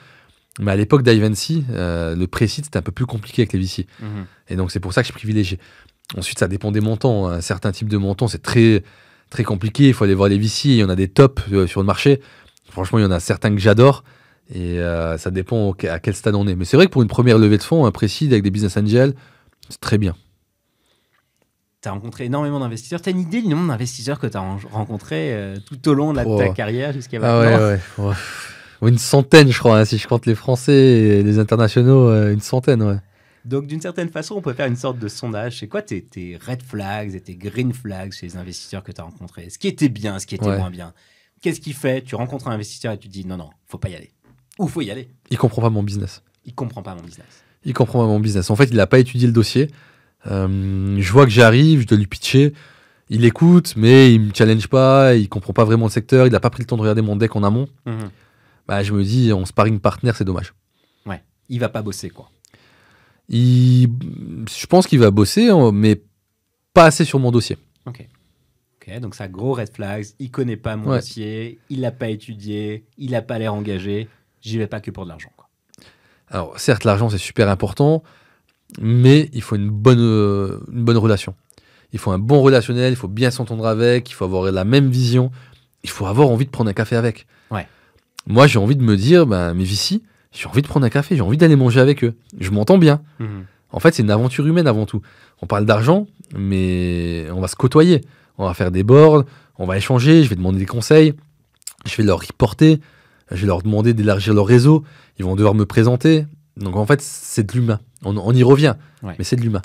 B: Mais à l'époque d'Ivancy, le pré-seed, c'était un peu plus compliqué avec les VC. Et donc, c'est pour ça que je privilégiais. Ensuite, ça dépend des montants. Un certain type de montant, c'est très, très compliqué. Il faut aller voir les VC. Il y en a des tops sur le marché. Franchement, il y en a certains que j'adore. Et ça dépend à quel stade on est. Mais c'est vrai que pour une première levée de fonds, un pré-seed avec des business angels, c'est très bien.
A: Tu as rencontré énormément d'investisseurs. Tu as une idée du nombre d'investisseurs que tu as rencontrés tout au long de ta carrière jusqu'à maintenant?
B: Ouais. Une centaine, je crois, hein, si je compte les Français et les internationaux, une centaine, ouais.
A: Donc, d'une certaine façon, on peut faire une sorte de sondage. C'est quoi tes red flags et tes green flags chez les investisseurs que tu as rencontrés? Ce qui était bien, ce qui était moins bien. Qu'est-ce qui fait? Tu rencontres un investisseur et tu te dis non, faut pas y aller. Ou faut y aller.
B: Il comprend pas mon business.
A: Il comprend pas mon business.
B: En fait, il n'a pas étudié le dossier. Je vois que j'arrive, je dois lui pitcher. Il écoute, mais il me challenge pas. Il comprend pas vraiment le secteur. Il n'a pas pris le temps de regarder mon deck en amont. Je me dis, en sparring partner, c'est dommage.
A: Ouais, il va pas bosser, quoi.
B: Je pense qu'il va bosser, mais pas assez sur mon dossier.
A: Ok, donc ça, gros red flags. Il connaît pas mon dossier, il l'a pas étudié, il a pas l'air engagé. J'y vais pas que pour de l'argent, quoi.
B: Alors, certes, l'argent, c'est super important, mais il faut une bonne relation. Il faut un bon relationnel, il faut bien s'entendre avec, il faut avoir la même vision, il faut avoir envie de prendre un café avec.
A: Ouais.
B: Moi, j'ai envie de me dire, mes VC, j'ai envie de prendre un café, j'ai envie d'aller manger avec eux. Je m'entends bien. En fait, c'est une aventure humaine avant tout. On parle d'argent, mais on va se côtoyer. On va faire des boards, on va échanger, je vais demander des conseils, je vais leur reporter, je vais leur demander d'élargir leur réseau, ils vont devoir me présenter. Donc en fait, c'est de l'humain. On y revient, mais c'est de l'humain.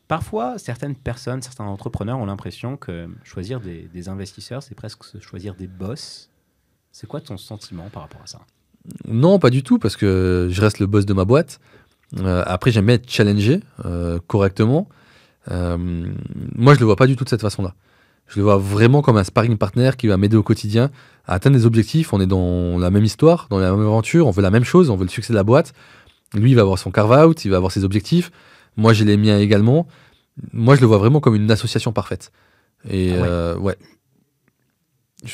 A: Parfois, certaines personnes, certains entrepreneurs ont l'impression que choisir des investisseurs, c'est presque choisir des boss. C'est quoi ton sentiment par rapport à ça?
B: Non, pas du tout, parce que je reste le boss de ma boîte. Après, j'aime bien être challengé correctement. Moi, je le vois pas du tout de cette façon-là. Je le vois vraiment comme un sparring partner qui va m'aider au quotidien à atteindre des objectifs. On est dans la même histoire, dans la même aventure, on veut la même chose, on veut le succès de la boîte. Lui, il va avoir son carve-out, il va avoir ses objectifs. Moi, j'ai les miens également. Moi, je le vois vraiment comme une association parfaite. Et ouais.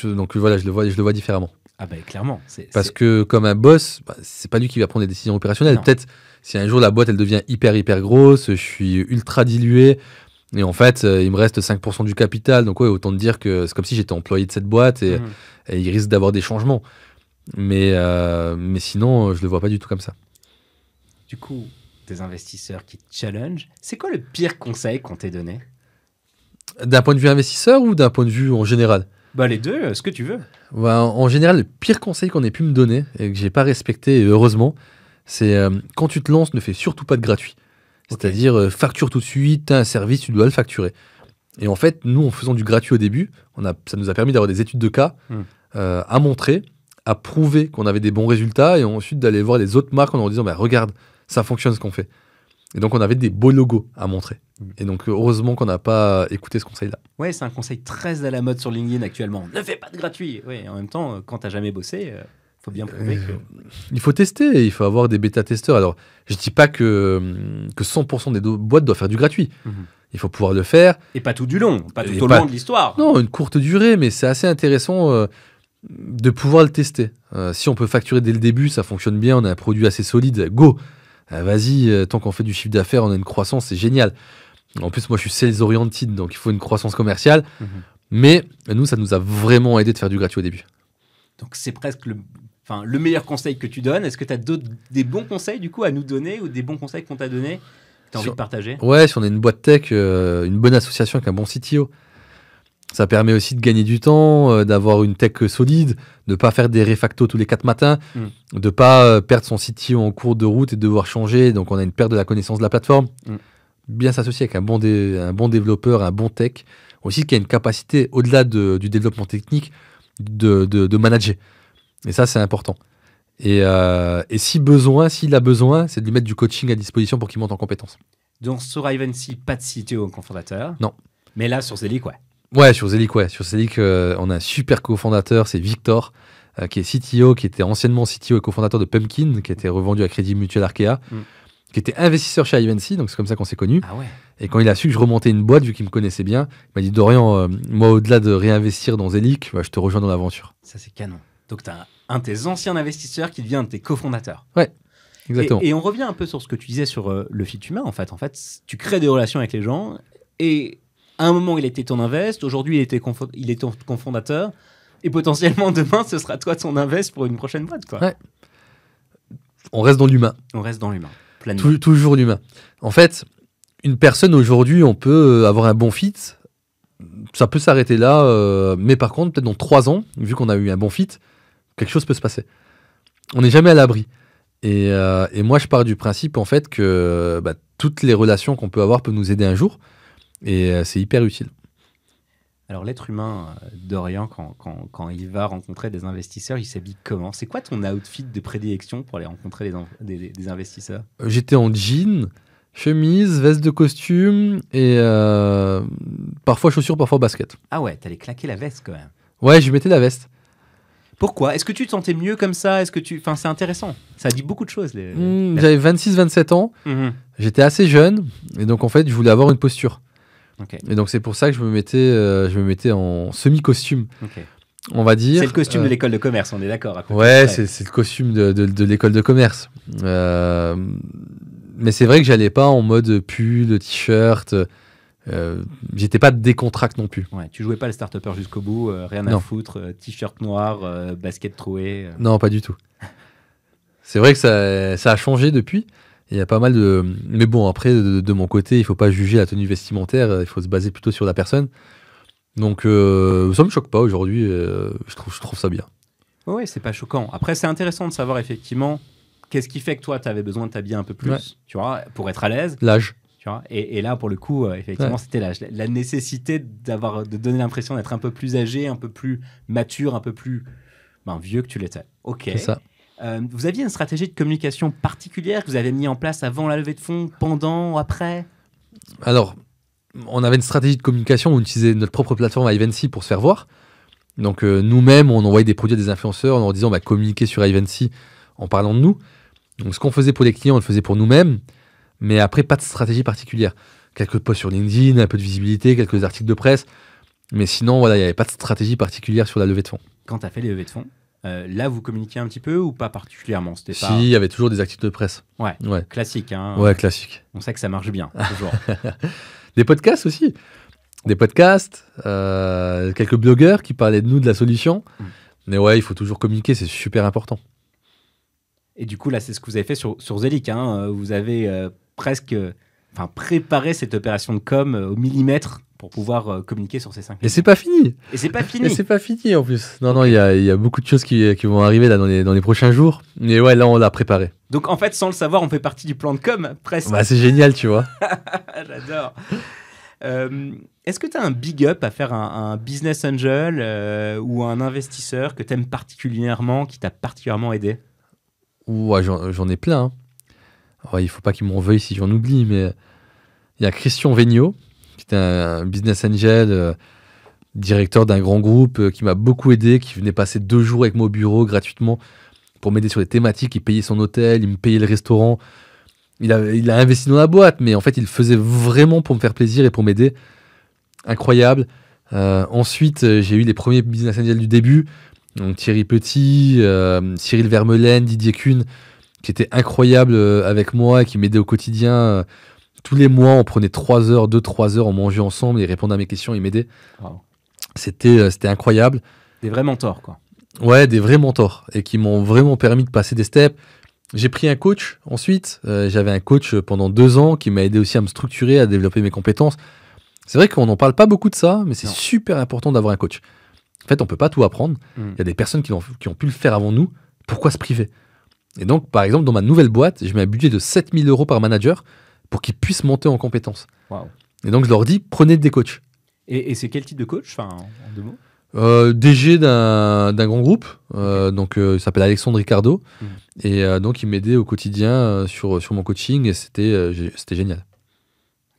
B: Donc voilà, je le vois différemment.
A: Ah ben clairement.
B: Parce que comme un boss, c'est pas lui qui va prendre des décisions opérationnelles.
A: Non.
B: Peut-être si un jour la boîte elle devient hyper grosse, je suis ultra dilué et en fait il me reste 5% du capital. Donc ouais, autant te dire que c'est comme si j'étais employé de cette boîte et il risque d'avoir des changements. Mais sinon, je le vois pas du tout comme ça.
A: Du coup, des investisseurs qui te challenge, c'est quoi le pire conseil qu'on t'ait donné?
B: D'un point de vue investisseur ou d'un point de vue en général?
A: Bah les deux, ce que tu veux.
B: En général, le pire conseil qu'on ait pu me donner et que j'ai pas respecté, et heureusement, c'est quand tu te lances, ne fais surtout pas de gratuit. C'est-à-dire, facture tout de suite, tu as un service, tu dois le facturer. Et en fait, nous, en faisant du gratuit au début, ça nous a permis d'avoir des études de cas à montrer, à prouver qu'on avait des bons résultats et ensuite d'aller voir les autres marques en leur disant regarde, ça fonctionne ce qu'on fait. Et donc, on avait des beaux logos à montrer. Et donc, heureusement qu'on n'a pas écouté ce conseil-là.
A: Ouais, c'est un conseil très à la mode sur LinkedIn actuellement. Ne fais pas de gratuit. Ouais, en même temps, quand tu n'as jamais bossé, faut bien prouver que...
B: Il faut tester, il faut avoir des bêta-testeurs. Alors, je ne dis pas que 100% des boîtes doivent faire du gratuit. Il faut pouvoir le faire.
A: Et pas tout du long, pas tout au long de l'histoire.
B: Non, une courte durée, mais c'est assez intéressant de pouvoir le tester. Si on peut facturer dès le début, ça fonctionne bien, on a un produit assez solide, go. Vas-y, tant qu'on fait du chiffre d'affaires, on a une croissance, c'est génial. En plus, moi, je suis sales oriented, donc il faut une croissance commerciale. Mais nous, ça nous a vraiment aidé de faire du gratuit au début.
A: Donc, c'est presque le meilleur conseil que tu donnes. Est-ce que tu as des bons conseils, du coup, à nous donner ou des bons conseils qu'on t'a donnés que tu as envie de partager?
B: Ouais, si on a une boîte tech, une bonne association avec un bon CTO, ça permet aussi de gagner du temps, d'avoir une tech solide, de ne pas faire des refactos tous les 4 matins, de ne pas perdre son CTO en cours de route et devoir changer. Donc, on a une perte de la connaissance de la plateforme. Bien s'associer avec un bon développeur, un bon tech, aussi qui a une capacité, au-delà du développement technique, de manager. Et ça, c'est important. Et s'il a besoin, c'est de lui mettre du coaching à disposition pour qu'il monte en compétences.
A: Donc, sur Ivancy, pas de CTO cofondateur.
B: Non.
A: Mais là, sur Zelic, ouais.
B: Ouais, sur Zelic, on a un super cofondateur, c'est Victor, qui est CTO, qui était anciennement CTO et cofondateur de Pumpkin, qui a été revendu à Crédit Mutuel Arkea, qui était investisseur chez Ivancy, donc c'est comme ça qu'on s'est connus.
A: Ah ouais.
B: Et quand il a su que je remontais une boîte, vu qu'il me connaissait bien, il m'a dit Dorian, moi, au-delà de réinvestir dans Zelic, je te rejoins dans l'aventure.
A: Ça, c'est canon. Donc, tu as un de tes anciens investisseurs qui devient un de tes cofondateurs.
B: Ouais, exactement.
A: Et on revient un peu sur ce que tu disais sur le fit humain, en fait. En fait, tu crées des relations avec les gens et à un moment, il était ton invest. Aujourd'hui, il est ton cofondateur. Et potentiellement, demain, ce sera toi ton invest pour une prochaine boîte, quoi.
B: Ouais. On reste dans l'humain.
A: On reste dans l'humain. Pleinement.
B: Toujours l'humain. En fait, une personne, aujourd'hui, on peut avoir un bon fit. Ça peut s'arrêter là. Mais par contre, peut-être dans 3 ans, vu qu'on a eu un bon fit, quelque chose peut se passer. On n'est jamais à l'abri. Et moi, je pars du principe, en fait, que toutes les relations qu'on peut avoir peuvent nous aider un jour. Et c'est hyper utile.
A: Alors, l'être humain, Dorian, quand il va rencontrer des investisseurs, il s'habille comment? C'est quoi ton outfit de prédilection pour aller rencontrer des investisseurs?
B: J'étais en jean, chemise, veste de costume et parfois chaussures, parfois basket.
A: Ah ouais, t'allais claquer la veste quand même.
B: Ouais, je mettais la veste.
A: Pourquoi? Est-ce que tu te sentais mieux comme ça? Enfin, c'est intéressant. Ça dit beaucoup de choses.
B: J'avais 26-27 ans. J'étais assez jeune et donc en fait, je voulais avoir une posture.
A: Okay.
B: Et donc c'est pour ça que je me mettais en semi-costume, on va dire.
A: C'est le costume de l'école de commerce, on est d'accord.
B: Ouais, c'est le costume de l'école de commerce. Mais c'est vrai que j'allais pas en mode pull, t-shirt. J'étais pas décontracté non plus.
A: Ouais, tu jouais pas le start-upper jusqu'au bout, rien à foutre, t-shirt noir, basket troué.
B: Non, pas du tout. C'est vrai que ça a changé depuis. Il y a pas mal de... Mais bon, après, de mon côté, il faut pas juger la tenue vestimentaire, il faut se baser plutôt sur la personne. Donc, ça me choque pas aujourd'hui, je trouve ça bien.
A: Oui, c'est pas choquant. Après, c'est intéressant de savoir effectivement qu'est-ce qui fait que toi, tu avais besoin de t'habiller un peu plus, tu vois, pour être à l'aise.
B: L'âge.
A: Tu vois, et là, pour le coup, effectivement, c'était l'âge. La nécessité de donner l'impression d'être un peu plus âgé, un peu plus mature, un peu plus vieux que tu l'étais. Ok.
B: C'est ça.
A: Vous aviez une stratégie de communication particulière que vous avez mis en place avant la levée de fonds, pendant, après?
B: Alors, on avait une stratégie de communication où on utilisait notre propre plateforme Ivancy pour se faire voir. Donc, nous-mêmes, on envoyait des produits à des influenceurs en leur disant communiquez sur Ivancy en parlant de nous. Donc, ce qu'on faisait pour les clients, on le faisait pour nous-mêmes, mais après, pas de stratégie particulière. Quelques posts sur LinkedIn, un peu de visibilité, quelques articles de presse, mais sinon, voilà, il n'y avait pas de stratégie particulière sur la levée de fonds.
A: Quand tu as fait les levées de fonds, là, vous communiquiez un petit peu ou pas particulièrement? C'était
B: Si,
A: pas...
B: il y avait toujours des articles de presse.
A: Ouais,
B: Ouais,
A: classique. Hein.
B: ouais, classique.
A: On sait que ça marche bien, toujours.
B: Des podcasts aussi. Des podcasts, quelques blogueurs qui parlaient de nous, de la solution. Mais ouais, il faut toujours communiquer, c'est super important.
A: Et du coup, là, c'est ce que vous avez fait sur Zelic. Hein. Vous avez presque préparé cette opération de com au millimètre pour pouvoir communiquer sur ces 5
B: Et c'est pas fini.
A: Et c'est pas fini.
B: Et c'est pas fini en plus. Non, il y a beaucoup de choses qui vont arriver là dans les prochains jours. Mais ouais, là, on l'a préparé.
A: Donc en fait, sans le savoir, on fait partie du plan de com, presque.
B: Bah, c'est génial, tu vois.
A: J'adore. Est-ce que tu as un big up à faire un business angel ou un investisseur que tu aimes particulièrement, qui t'a particulièrement aidé?
B: Ouais, j'en ai plein. Ouais, il faut pas qu'ils m'en veuillent si j'en oublie, mais il y a Christian Vigneault, qui était un business angel, directeur d'un grand groupe, qui m'a beaucoup aidé, qui venait passer 2 jours avec moi au bureau gratuitement pour m'aider sur les thématiques. Il payait son hôtel, il me payait le restaurant. Il a investi dans la boîte, mais en fait, il le faisait vraiment pour me faire plaisir et pour m'aider. Incroyable. Ensuite, j'ai eu les premiers business angels du début. Donc Thierry Petit, Cyril Vermeulen, Didier Kuhn, qui étaient incroyables avec moi et qui m'aidaient au quotidien. Tous les mois, on prenait 3 heures, 2-3 heures, on mangeait ensemble, ils répondaient à mes questions, ils m'aidaient.
A: Wow.
B: C'était incroyable.
A: Des vrais mentors, quoi.
B: Ouais, des vrais mentors et qui m'ont vraiment permis de passer des steps. J'ai pris un coach ensuite. J'avais un coach pendant 2 ans qui m'a aidé aussi à me structurer, à développer mes compétences. C'est vrai qu'on n'en parle pas beaucoup de ça, mais c'est super important d'avoir un coach. En fait, on peut pas tout apprendre. Il y a des personnes qui ont pu le faire avant nous. Pourquoi se priver? Et donc, par exemple, dans ma nouvelle boîte, je mets un budget de 7 000 € par manager pour qu'ils puissent monter en compétences.
A: Wow.
B: Et donc, je leur dis, prenez des coachs.
A: Et c'est quel type de coach, en 2 mots?
B: DG d'un grand groupe, donc il s'appelle Alexandre Ricardo, et donc il m'aidait au quotidien sur mon coaching, et c'était génial.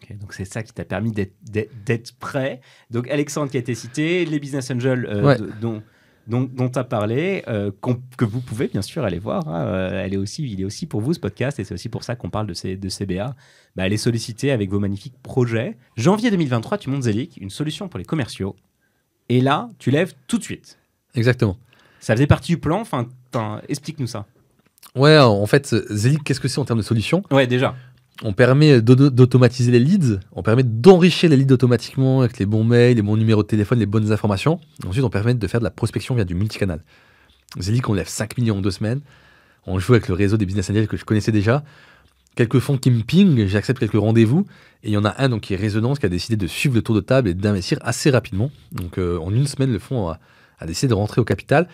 A: Okay, donc c'est ça qui t'a permis d'être prêt. Donc Alexandre qui a été cité, les business angels dont tu as parlé, que vous pouvez bien sûr aller voir. Hein, il est aussi pour vous ce podcast, et c'est aussi pour ça qu'on parle de CBA. Allez solliciter avec vos magnifiques projets. Janvier 2023, tu montes Zelic, une solution pour les commerciaux. Et là, tu lèves tout de suite.
B: Exactement.
A: Ça faisait partie du plan. Explique-nous ça.
B: Ouais, en fait, Zelic, qu'est-ce que c'est en termes de solution?
A: Ouais, déjà.
B: On permet d'automatiser les leads. On permet d'enrichir les leads automatiquement avec les bons mails, les bons numéros de téléphone, les bonnes informations. Ensuite, on permet de faire de la prospection via du multicanal. Zelic, on lève 5 millions en 2 semaines. On joue avec le réseau des business angels que je connaissais déjà. Quelques fonds qui me pingent, j'accepte quelques rendez-vous. Et il y en a un donc, qui est Résonance, qui a décidé de suivre le tour de table et d'investir assez rapidement. Donc en 1 semaine, le fonds a décidé de rentrer au capital.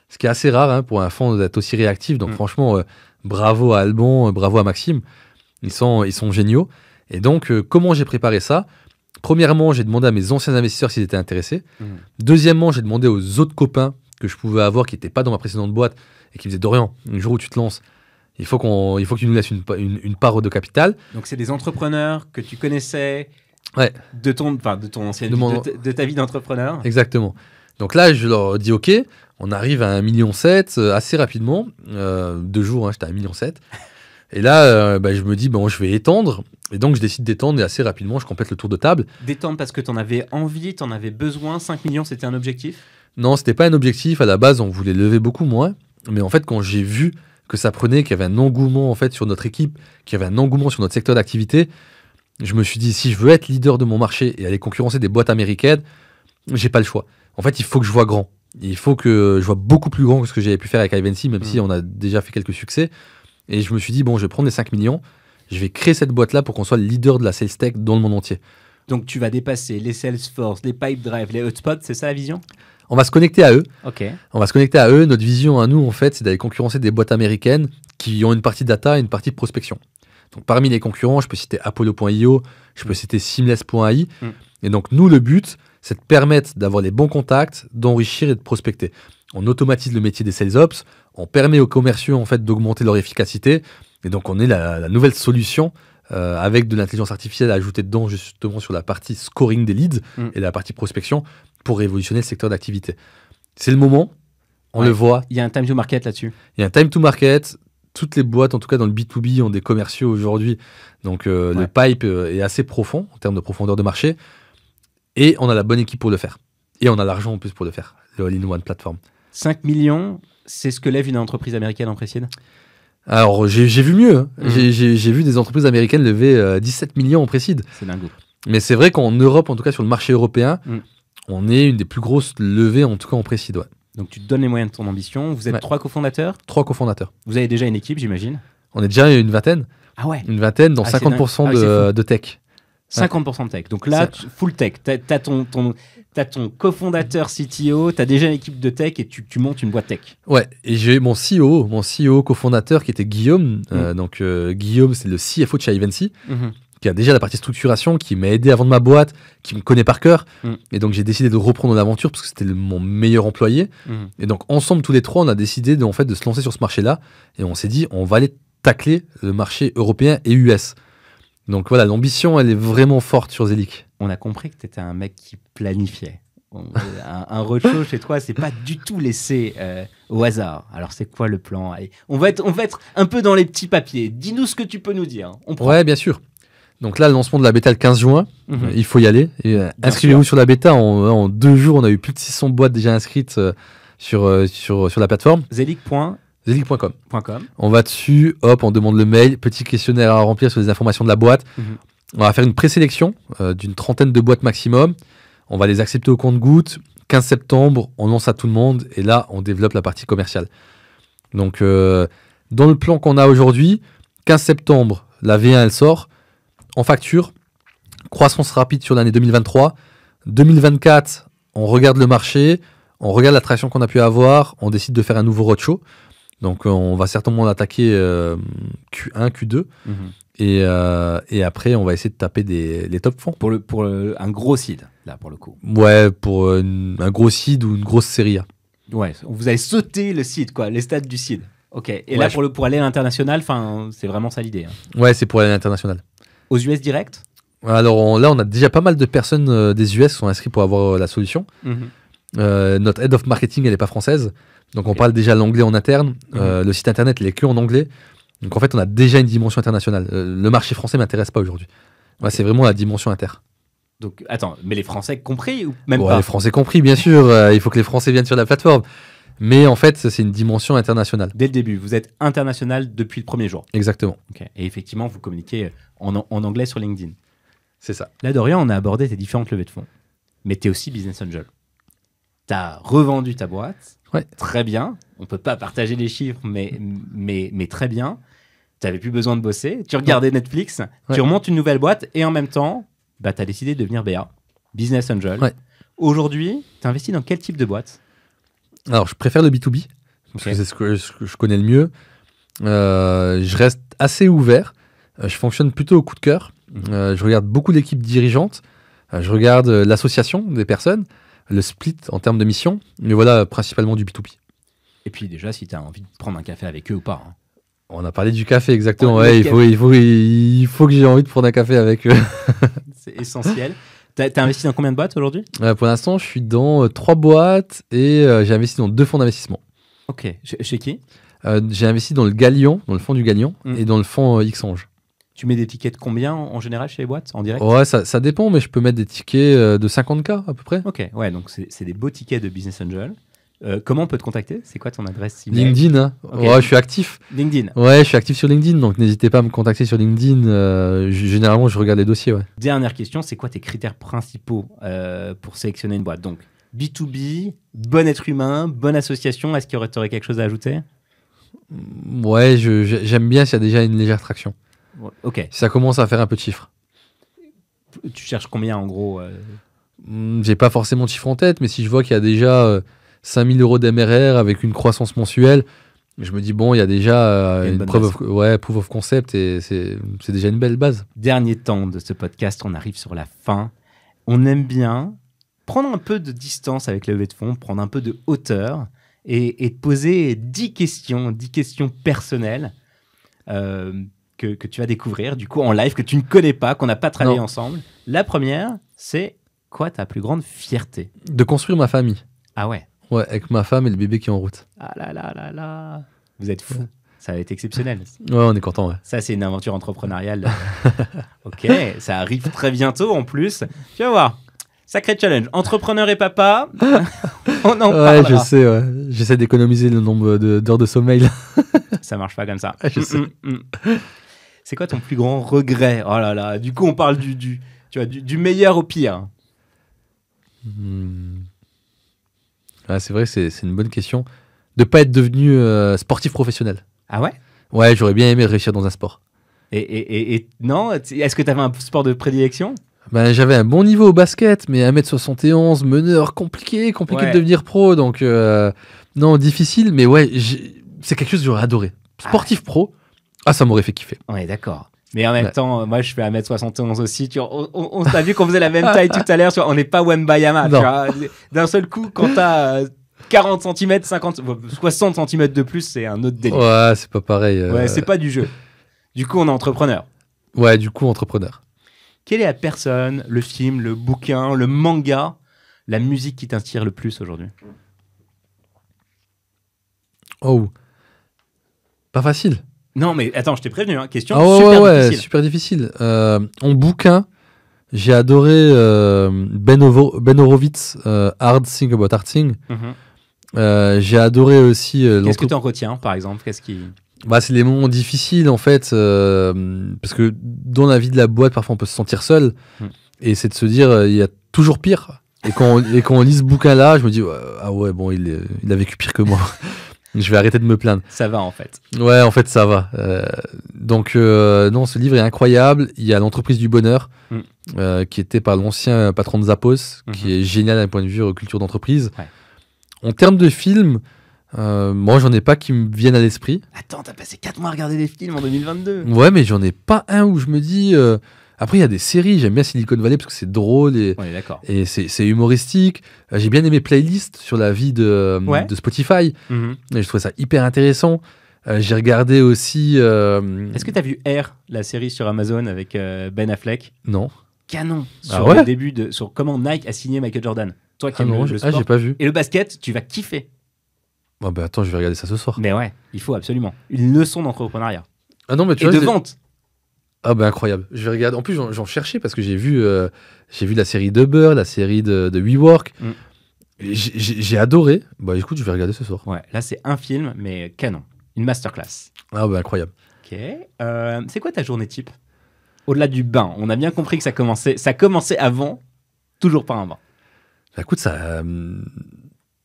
B: Ce qui est assez rare pour un fonds d'être aussi réactif. Donc franchement, bravo à Alban, bravo à Maxime. Ils sont géniaux. Et donc, comment j'ai préparé ça? Premièrement, j'ai demandé à mes anciens investisseurs s'ils étaient intéressés. Deuxièmement, j'ai demandé aux autres copains que je pouvais avoir qui n'étaient pas dans ma précédente boîte et qui me disaient, Dorian, un jour où tu te lances, il faut que tu nous laisses une part de capital.
A: Donc, c'est des entrepreneurs que tu connaissais de ta vie d'entrepreneur.
B: Exactement. Donc là, je leur dis, OK, on arrive à 1,7 million assez rapidement. 2 jours, j'étais à 1,7 million. Et là, je me dis, je vais étendre. Et donc, je décide d'étendre et assez rapidement, je complète le tour de table.
A: D'étendre parce que tu en avais envie, tu en avais besoin. 5 millions, c'était un objectif?
B: Non, c'était pas un objectif. À la base, on voulait lever beaucoup moins. Mais en fait, quand j'ai vu que ça prenait, qu'il y avait un engouement en fait, sur notre équipe, qu'il y avait un engouement sur notre secteur d'activité, je me suis dit, si je veux être leader de mon marché et aller concurrencer des boîtes américaines, j'ai pas le choix. En fait, il faut que je vois grand. Il faut que je vois beaucoup plus grand que ce que j'avais pu faire avec Ivancy, même si on a déjà fait quelques succès. Et je me suis dit, je vais prendre les 5 millions, je vais créer cette boîte-là pour qu'on soit le leader de la sales tech dans le monde entier.
A: Donc, tu vas dépasser les Salesforce, les Pipedrive, les Hotspots, c'est ça la vision?
B: On va se connecter à eux.
A: Ok.
B: On va se connecter à eux. Notre vision à nous, en fait, c'est d'aller concurrencer des boîtes américaines qui ont une partie data et une partie prospection. Donc, parmi les concurrents, je peux citer Apollo.io, je peux citer Seamless.ai. Et donc, nous, le but, c'est de permettre d'avoir les bons contacts, d'enrichir et de prospecter. On automatise le métier des sales ops, on permet aux commerciaux en fait d'augmenter leur efficacité, et donc on est la nouvelle solution avec de l'intelligence artificielle ajoutée dedans justement sur la partie scoring des leads et la partie prospection pour révolutionner le secteur d'activité. C'est le moment, on le voit.
A: Il y a un time to market là-dessus.
B: Il y a un time to market, toutes les boîtes, en tout cas dans le B2B, ont des commerciaux aujourd'hui. Donc le pipe est assez profond en termes de profondeur de marché. Et on a la bonne équipe pour le faire. Et on a l'argent en plus pour le faire. Le All-in-One Platform.
A: 5 millions, c'est ce que lève une entreprise américaine en pré-seed?
B: Alors j'ai vu mieux. Hein. J'ai vu des entreprises américaines lever 17 millions en pré-seed.
A: C'est dingue.
B: Mais c'est vrai qu'en Europe, en tout cas sur le marché européen, on est une des plus grosses levées, en tout cas en pré-seed. Ouais.
A: Donc tu te donnes les moyens de ton ambition. Vous êtes 3 cofondateurs?
B: 3 cofondateurs.
A: Vous avez déjà une équipe, j'imagine?
B: On est déjà une vingtaine.
A: Ah ouais.
B: Une vingtaine dans 50% de tech.
A: 50% de tech. Donc là, full tech. T'as ton cofondateur CTO, t'as déjà une équipe de tech et tu montes une boîte tech.
B: Ouais, et j'ai mon CEO cofondateur qui était Guillaume. Donc Guillaume, c'est le CFO de chez Ivancy, qui a déjà la partie structuration, qui m'a aidé à vendre ma boîte, qui me connaît par cœur. Et donc j'ai décidé de reprendre l'aventure parce que c'était mon meilleur employé. Et donc ensemble, tous les trois, on a décidé de se lancer sur ce marché-là. Et on s'est dit, on va aller tacler le marché européen et US. Donc voilà, l'ambition, elle est vraiment forte sur Zelic.
A: On a compris que tu étais un mec qui planifiait. Un roadshow chez toi, c'est pas du tout laissé au hasard. Alors c'est quoi le plan? Allez, on va être un peu dans les petits papiers. Dis-nous ce que tu peux nous dire.
B: Ouais, bien sûr. Donc là, le lancement de la bêta le 15 juin, il faut y aller. Inscrivez-vous sur la bêta. En 2 jours, on a eu plus de 600 boîtes déjà inscrites sur la plateforme.
A: Zelic.com.
B: On va dessus, hop, on demande le mail, petit questionnaire à remplir sur les informations de la boîte. On va faire une présélection d'une 30aine de boîtes maximum. On va les accepter au compte-gouttes. 15 septembre, on lance à tout le monde et là, on développe la partie commerciale. Donc, dans le plan qu'on a aujourd'hui, 15 septembre, la V1, elle sort. En facture, croissance rapide sur l'année 2023. 2024, on regarde le marché, on regarde la traction qu'on a pu avoir, on décide de faire un nouveau roadshow. Donc, on va certainement l'attaquer Q1, Q2. Et après, on va essayer de taper les top fonds.
A: Pour un gros seed, là, pour le coup.
B: Ouais, pour un gros seed ou une grosse série A.
A: Ouais, vous allez sauter le seed, quoi, les stades du seed. Ok. Et là, pour aller à l'international, c'est vraiment ça l'idée. Hein.
B: Ouais, c'est pour aller à l'international.
A: Aux US direct?
B: Alors là, on a déjà pas mal de personnes des US qui sont inscrites pour avoir la solution. Notre head of marketing, elle n'est pas française. Donc, on parle déjà l'anglais en interne. Le site internet, il est que en anglais. Donc, en fait, on a déjà une dimension internationale. Le marché français ne m'intéresse pas aujourd'hui. Ouais, c'est vraiment la dimension inter.
A: Donc, attends, mais les Français compris ou même pas?
B: Les Français compris, bien sûr. Il faut que les Français viennent sur la plateforme. Mais en fait, c'est une dimension internationale.
A: Dès le début, vous êtes international depuis le premier jour.
B: Exactement.
A: Okay. Et effectivement, vous communiquez en anglais sur LinkedIn.
B: C'est ça.
A: Là, Dorian, on a abordé tes différentes levées de fonds. Mais tu es aussi business angel. Tu as revendu ta boîte.
B: Ouais.
A: Très bien. On ne peut pas partager les chiffres, mais très bien. Tu n'avais plus besoin de bosser. Tu regardais Netflix. Tu remontes une nouvelle boîte. Et en même temps, tu as décidé de devenir BA, business angel.
B: Ouais.
A: Aujourd'hui, tu investis dans quel type de boîte?
B: Alors, je préfère le B2B. Parce que c'est ce que je connais le mieux. Je reste assez ouvert. Je fonctionne plutôt au coup de cœur. Je regarde beaucoup l'équipe dirigeante. Je regarde l'association des personnes, le split en termes de mission. Mais voilà, principalement du B2B.
A: Et puis déjà, si tu as envie de prendre un café avec eux ou pas. Hein.
B: On a parlé du café, exactement. Ouais, il faut que j'ai envie de prendre un café avec eux.
A: C'est essentiel. T'as investi dans combien de boîtes aujourd'hui?
B: Pour l'instant, je suis dans 3 boîtes et j'ai investi dans 2 fonds d'investissement.
A: Ok. Chez qui?
B: J'ai investi dans le Galion, dans le fonds du Galion et dans le fonds Xange.
A: Tu mets des tickets de combien en général chez les boîtes, en direct?
B: Ouais, ça dépend, mais je peux mettre des tickets de 50K à peu près.
A: Ok, ouais, donc c'est des beaux tickets de Business Angel. Comment on peut te contacter? C'est quoi ton adresse email?
B: LinkedIn, hein. Okay. Ouais, je suis actif.
A: LinkedIn.
B: Ouais, je suis actif sur LinkedIn, donc n'hésitez pas à me contacter sur LinkedIn. Généralement, je regarde les dossiers. Ouais.
A: Dernière question, c'est quoi tes critères principaux pour sélectionner une boîte? Donc, B2B, bon être humain, bonne association. Est-ce qu'il y aurait quelque chose à ajouter?
B: Ouais, j'aime bien s'il y a déjà une légère traction.
A: Ok.
B: Si ça commence à faire un peu de chiffres.
A: Tu cherches combien en gros?
B: J'ai pas forcément de chiffre en tête, mais si je vois qu'il y a déjà 5 000 € d'MRR avec une croissance mensuelle, je me dis bon, il y a déjà une proof of concept et c'est déjà une belle base.
A: Dernier temps de ce podcast, on arrive sur la fin. On aime bien prendre un peu de distance avec la levée de fonds, prendre un peu de hauteur et poser 10 questions personnelles que tu vas découvrir du coup en live, que tu ne connais pas, qu'on n'a pas travaillé ensemble. La première, c'est quoi ta plus grande fierté?
B: De construire ma famille.
A: Ah ouais?
B: Ouais, avec ma femme et le bébé qui est en route.
A: Ah là là là là. Vous êtes fous. Ça va être exceptionnel.
B: Ouais, on est content, ouais.
A: Ça, c'est une aventure entrepreneuriale. Ok, ça arrive très bientôt en plus. Tu vas voir. Sacré challenge. Entrepreneur et papa, on en
B: Ouais,
A: parlera.
B: je sais, ouais. J'essaie d'économiser le nombre d'heures de sommeil.
A: Ça marche pas comme ça.
B: Je sais.
A: C'est quoi ton plus grand regret? Oh là là. Du coup, on parle tu vois, du meilleur au pire.
B: Ouais, c'est vrai, c'est une bonne question. De pas être devenu sportif professionnel.
A: Ah ouais?
B: Ouais, j'aurais bien aimé réussir dans un sport.
A: Et non? Est-ce que tu avais un sport de prédilection?
B: Ben, j'avais un bon niveau au basket, mais 1m71, meneur, compliqué
A: Ouais.
B: de devenir pro. Donc, non, difficile. Mais ouais, c'est quelque chose que j'aurais adoré. Sportif pro, ça m'aurait fait kiffer.
A: On est d'accord. Mais en même
B: Ouais.
A: temps, moi, je fais 1m71 aussi. Tu vois, on t'a vu qu'on faisait la même taille tout à l'heure. Tu vois, on n'est pas Wembayama. Tu
B: Non.
A: vois. D'un seul coup, quand t'as 40 cm, 60 cm de plus, c'est un autre délire.
B: Ouais, c'est pas pareil.
A: Ouais, c'est pas du jeu. Du coup, on est entrepreneur.
B: Ouais, du coup, entrepreneur.
A: Quelle est la personne, le film, le bouquin, le manga, la musique qui t'inspire le plus aujourd'hui?
B: Oh. Pas facile.
A: Non, mais attends, je t'ai prévenu. Hein. Question
B: Ah ouais,
A: super
B: ouais,
A: difficile.
B: super difficile. En bouquin, j'ai adoré Ben Horowitz, Hard Thing About Hard Thing. J'ai adoré aussi...
A: Qu'est-ce que tu en retiens, par exemple? Qu'est-ce qui...
B: Bah, c'est les moments difficiles, en fait, parce que dans la vie de la boîte, parfois, on peut se sentir seul. Et c'est de se dire, il y a toujours pire. Et quand on lit ce bouquin-là, je me dis, ah ouais, bon, il a vécu pire que moi. Je vais arrêter de me plaindre.
A: Ça va, en fait.
B: Ouais, en fait, ça va. Donc, non, ce livre est incroyable. Il y a L'entreprise du bonheur, qui était par l'ancien patron de Zappos, qui est génial d'un point de vue culture d'entreprise.
A: Ouais.
B: En termes de films, moi, j'en ai pas qui me viennent à l'esprit.
A: Attends, t'as passé 4 mois à regarder des films en 2022.
B: Ouais, mais j'en ai pas un où je me dis... Après, il y a des séries. J'aime bien Silicon Valley parce que c'est drôle et,
A: On est d'accord.
B: et c'est humoristique. J'ai bien aimé Playlist sur la vie de Spotify. Et je trouvais ça hyper intéressant. J'ai regardé aussi...
A: Est-ce que t'as vu Air, la série sur Amazon avec Ben Affleck?
B: Non.
A: Canon.
B: Ah
A: Sur
B: ouais
A: le début sur comment Nike a signé Michael Jordan. Toi qui aimes
B: non,
A: le sport.
B: j'ai pas vu.
A: Et le basket, tu vas kiffer.
B: Oh, bah attends, je vais regarder ça ce soir.
A: Mais ouais, il faut absolument. Une leçon d'entrepreneuriat.
B: Ah non, mais tu
A: Et
B: vois,
A: de vente.
B: Ah bah incroyable. Je vais regarder. En plus, j'en cherchais parce que j'ai vu la série d'Uber, la série de WeWork. Et j'ai adoré. Bah écoute, je vais regarder ce soir.
A: Ouais, là c'est un film, mais canon. Une masterclass.
B: Ah bah incroyable.
A: Ok. C'est quoi ta journée type? Au-delà du bain, on a bien compris que ça commençait avant, toujours par un bain.
B: Bah écoute,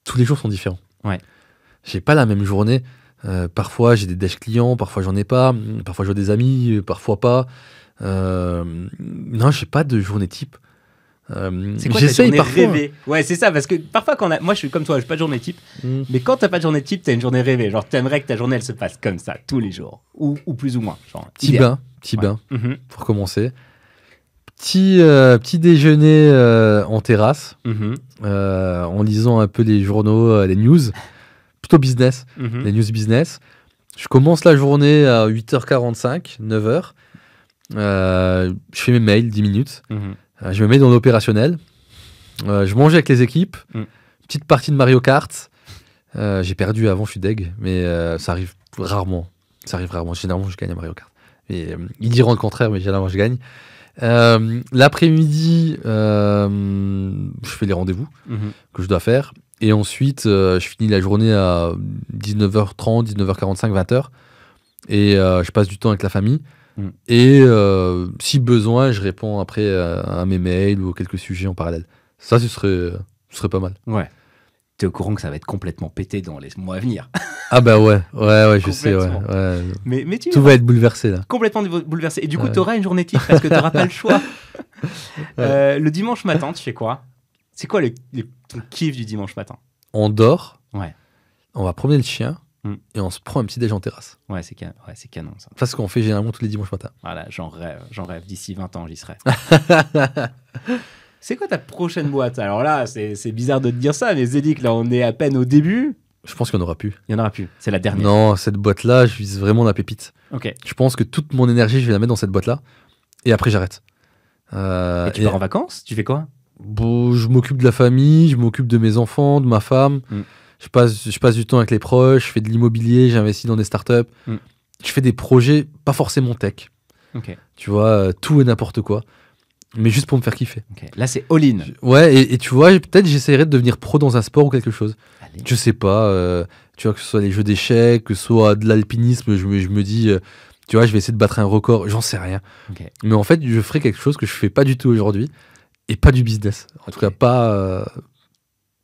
B: tous les jours sont différents.
A: Ouais.
B: J'ai pas la même journée. Parfois j'ai des déj clients, parfois j'en ai pas. Parfois je vois des amis, parfois pas. Non, j'ai pas de journée type.
A: C'est quoi ta
B: J'essaye
A: journée
B: parfois.
A: rêvée? Ouais, c'est ça, parce que parfois moi je suis comme toi, j'ai pas de journée type, mais quand t'as pas de journée type, t'as une journée rêvée. Genre t'aimerais que ta journée elle se passe comme ça tous les jours, ou plus ou moins. Genre,
B: Petit
A: idéal.
B: bain,
A: Mhm,
B: pour commencer. Petit déjeuner en terrasse,
A: mhm,
B: en lisant un peu les journaux, les news, plutôt business,
A: mhm.
B: les news business. Je commence la journée à 8h45, 9h. Je fais mes mails, 10 minutes.
A: Mhm.
B: Je me mets dans l'opérationnel. Je mange avec les équipes. Petite partie de Mario Kart. J'ai perdu avant, je suis deg, mais ça arrive rarement. Généralement, je gagne à Mario Kart. Et, ils diront le contraire, mais généralement, je gagne. L'après-midi, je fais les rendez-vous que je dois faire. Et ensuite, je finis la journée à 19h30, 19h45, 20h. Et je passe du temps avec la famille. Et si besoin, je réponds après à mes mails ou quelques sujets en parallèle. Ça, ce serait pas mal.
A: Ouais. T'es au courant que ça va être complètement pété dans les mois à venir.
B: Ah bah ouais, je sais, ouais.
A: Mais tu
B: Tout va être bouleversé là.
A: complètement bouleversé. Et du coup, t'auras une journée type parce que t'auras pas le choix. Le dimanche matin, tu fais quoi? C'est quoi ton kiff du dimanche matin?
B: On dort,
A: Ouais.
B: on va promener le chien et on se prend un petit déj en terrasse.
A: Ouais, c'est canon ça.
B: C'est ce qu'on fait généralement tous les dimanches matins.
A: Voilà, j'en rêve. D'ici 20 ans, j'y serai. C'est quoi ta prochaine boîte? Alors là, c'est bizarre de te dire ça, mais Zédik, là, on est à peine au début.
B: Je pense qu'il n'y en aura plus.
A: Il n'y en aura plus. C'est la dernière.
B: Non, cette boîte-là, je vise vraiment la pépite.
A: Ok.
B: Je pense que toute mon énergie, je vais la mettre dans cette boîte-là. Et après, j'arrête.
A: Et tu pars en vacances? Tu fais quoi?
B: Bon, je m'occupe de la famille, je m'occupe de mes enfants, de ma femme. Je passe du temps avec les proches, je fais de l'immobilier, j'investis dans des startups. Je fais des projets, pas forcément tech.
A: Ok.
B: Tu vois, tout et n'importe quoi. Mais juste pour me faire kiffer.
A: Ok. Là, c'est all-in.
B: Ouais, et tu vois, peut-être j'essaierai de devenir pro dans un sport ou quelque chose.
A: Allez.
B: Je sais pas, tu vois, que ce soit les jeux d'échecs, que ce soit de l'alpinisme, je me dis, tu vois, je vais essayer de battre un record, j'en sais rien.
A: Ok.
B: Mais en fait, je ferai quelque chose que je fais pas du tout aujourd'hui, et pas du business. En tout cas, pas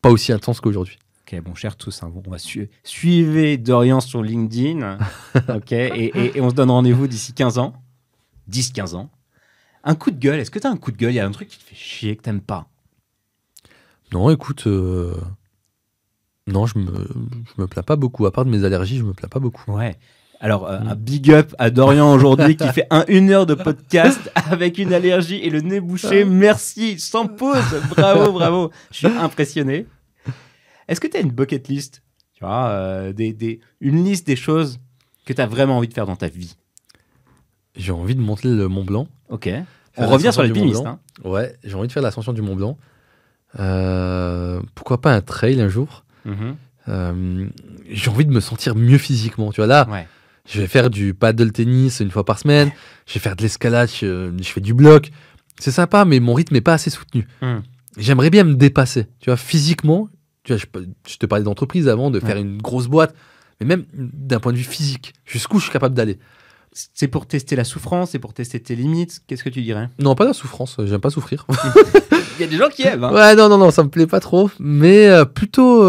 B: aussi intense qu'aujourd'hui.
A: Ok, bon, chers tous, hein, on va suivre Dorian sur LinkedIn. Ok, et on se donne rendez-vous d'ici 15 ans. 10-15 ans. Un coup de gueule, est-ce que tu as un coup de gueule? Il y a un truc qui te fait chier, que t'aimes pas?
B: Non, écoute, non, je me plains pas beaucoup. À part de mes allergies, je me plains pas beaucoup.
A: Ouais. Alors, un big up à Dorian aujourd'hui qui fait 1 heure de podcast avec une allergie et le nez bouché. Merci, sans pause. Bravo, bravo. Je suis impressionné. Est-ce que tu as une bucket list? Tu vois, une liste des choses que tu as vraiment envie de faire dans ta vie?
B: J'ai envie de monter le Mont Blanc.
A: Ok. On revient sur l'alpinisme. Hein.
B: Ouais, j'ai envie de faire l'ascension du Mont Blanc. Pourquoi pas un trail un jour? J'ai envie de me sentir mieux physiquement. Tu vois, là,
A: Ouais.
B: je vais faire du paddle tennis 1 fois par semaine. Je vais faire de l'escalade, je fais du bloc. C'est sympa, mais mon rythme n'est pas assez soutenu. J'aimerais bien me dépasser. Tu vois, physiquement, tu vois, je te parlais d'entreprise avant, de faire une grosse boîte. Mais même d'un point de vue physique, jusqu'où je suis capable d'aller.
A: C'est pour tester la souffrance, c'est pour tester tes limites. Qu'est-ce que tu dirais?
B: Non, pas la souffrance, j'aime pas souffrir.
A: Il y a des gens qui aiment. Hein.
B: Ouais, non, ça me plaît pas trop. Mais plutôt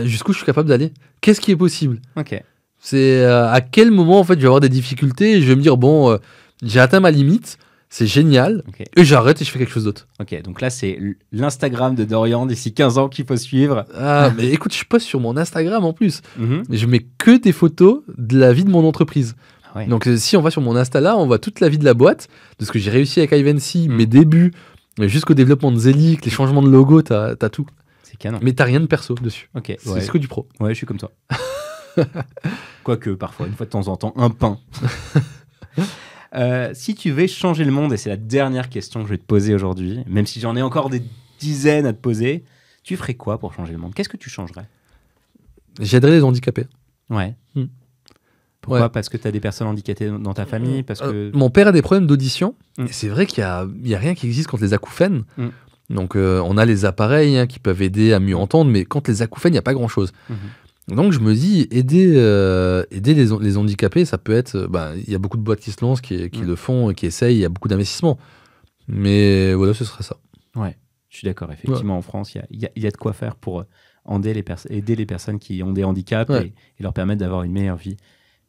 B: jusqu'où je suis capable d'aller. Qu'est-ce qui est possible?
A: Ok.
B: C'est à quel moment en fait je vais avoir des difficultés et je vais me dire bon, j'ai atteint ma limite, c'est génial, et j'arrête et je fais quelque chose d'autre.
A: Ok, donc là c'est l'Instagram de Dorian d'ici 15 ans qu'il faut suivre.
B: Ah, mais écoute, je poste sur mon Instagram en plus. Je mets que des photos de la vie de mon entreprise.
A: Ah ouais.
B: Donc si on va sur mon Insta là, on voit toute la vie de la boîte, de ce que j'ai réussi avec Ivancy, mes débuts, jusqu'au développement de Zelic, les changements de logo, t'as tout.
A: C'est canon.
B: Mais t'as rien de perso dessus.
A: Ok.
B: C'est que du pro.
A: Ouais, je suis comme toi. Quoique parfois, une fois de temps en temps, un pain. Si tu veux changer le monde, et c'est la dernière question que je vais te poser aujourd'hui, même si j'en ai encore des dizaines à te poser, tu ferais quoi pour changer le monde? Qu'est-ce que tu changerais?
B: J'aiderais les handicapés.
A: Ouais. Pourquoi? Parce que tu as des personnes handicapées dans ta famille? Parce que...
B: Mon père a des problèmes d'audition. Et c'est vrai qu'il y a rien qui existe contre les acouphènes. Donc on a les appareils qui peuvent aider à mieux entendre, mais contre les acouphènes, il n'y a pas grand-chose. Donc je me dis, aider les handicapés, ça peut être... il y a beaucoup de boîtes qui se lancent, qui le font, qui essayent, il y a beaucoup d'investissements. Mais voilà, ce serait ça.
A: Ouais, je suis d'accord. Effectivement, en France, il y a de quoi faire pour aider les personnes qui ont des handicaps et leur permettre d'avoir une meilleure vie.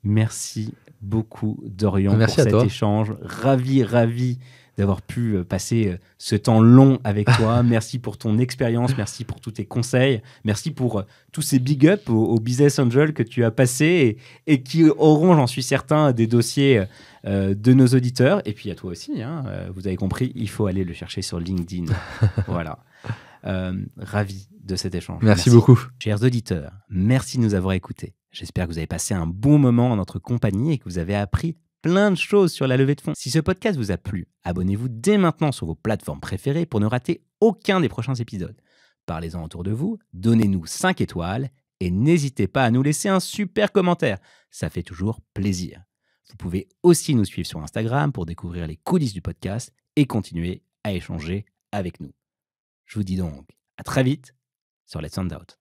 A: Merci beaucoup, Dorian, pour cet échange. Ravi d'avoir pu passer ce temps long avec toi. Merci pour ton expérience, merci pour tous tes conseils, merci pour tous ces big up aux business angels que tu as passés et qui auront, j'en suis certain, des dossiers de nos auditeurs. Et puis à toi aussi, hein, vous avez compris, il faut aller le chercher sur LinkedIn. Voilà. Ravi de cet échange.
B: Merci beaucoup.
A: Chers auditeurs, merci de nous avoir écoutés. J'espère que vous avez passé un bon moment en notre compagnie et que vous avez appris plein de choses sur la levée de fonds. Si ce podcast vous a plu, abonnez-vous dès maintenant sur vos plateformes préférées pour ne rater aucun des prochains épisodes. Parlez-en autour de vous, donnez-nous 5 étoiles et n'hésitez pas à nous laisser un super commentaire. Ça fait toujours plaisir. Vous pouvez aussi nous suivre sur Instagram pour découvrir les coulisses du podcast et continuer à échanger avec nous. Je vous dis donc à très vite sur Let's Find Out.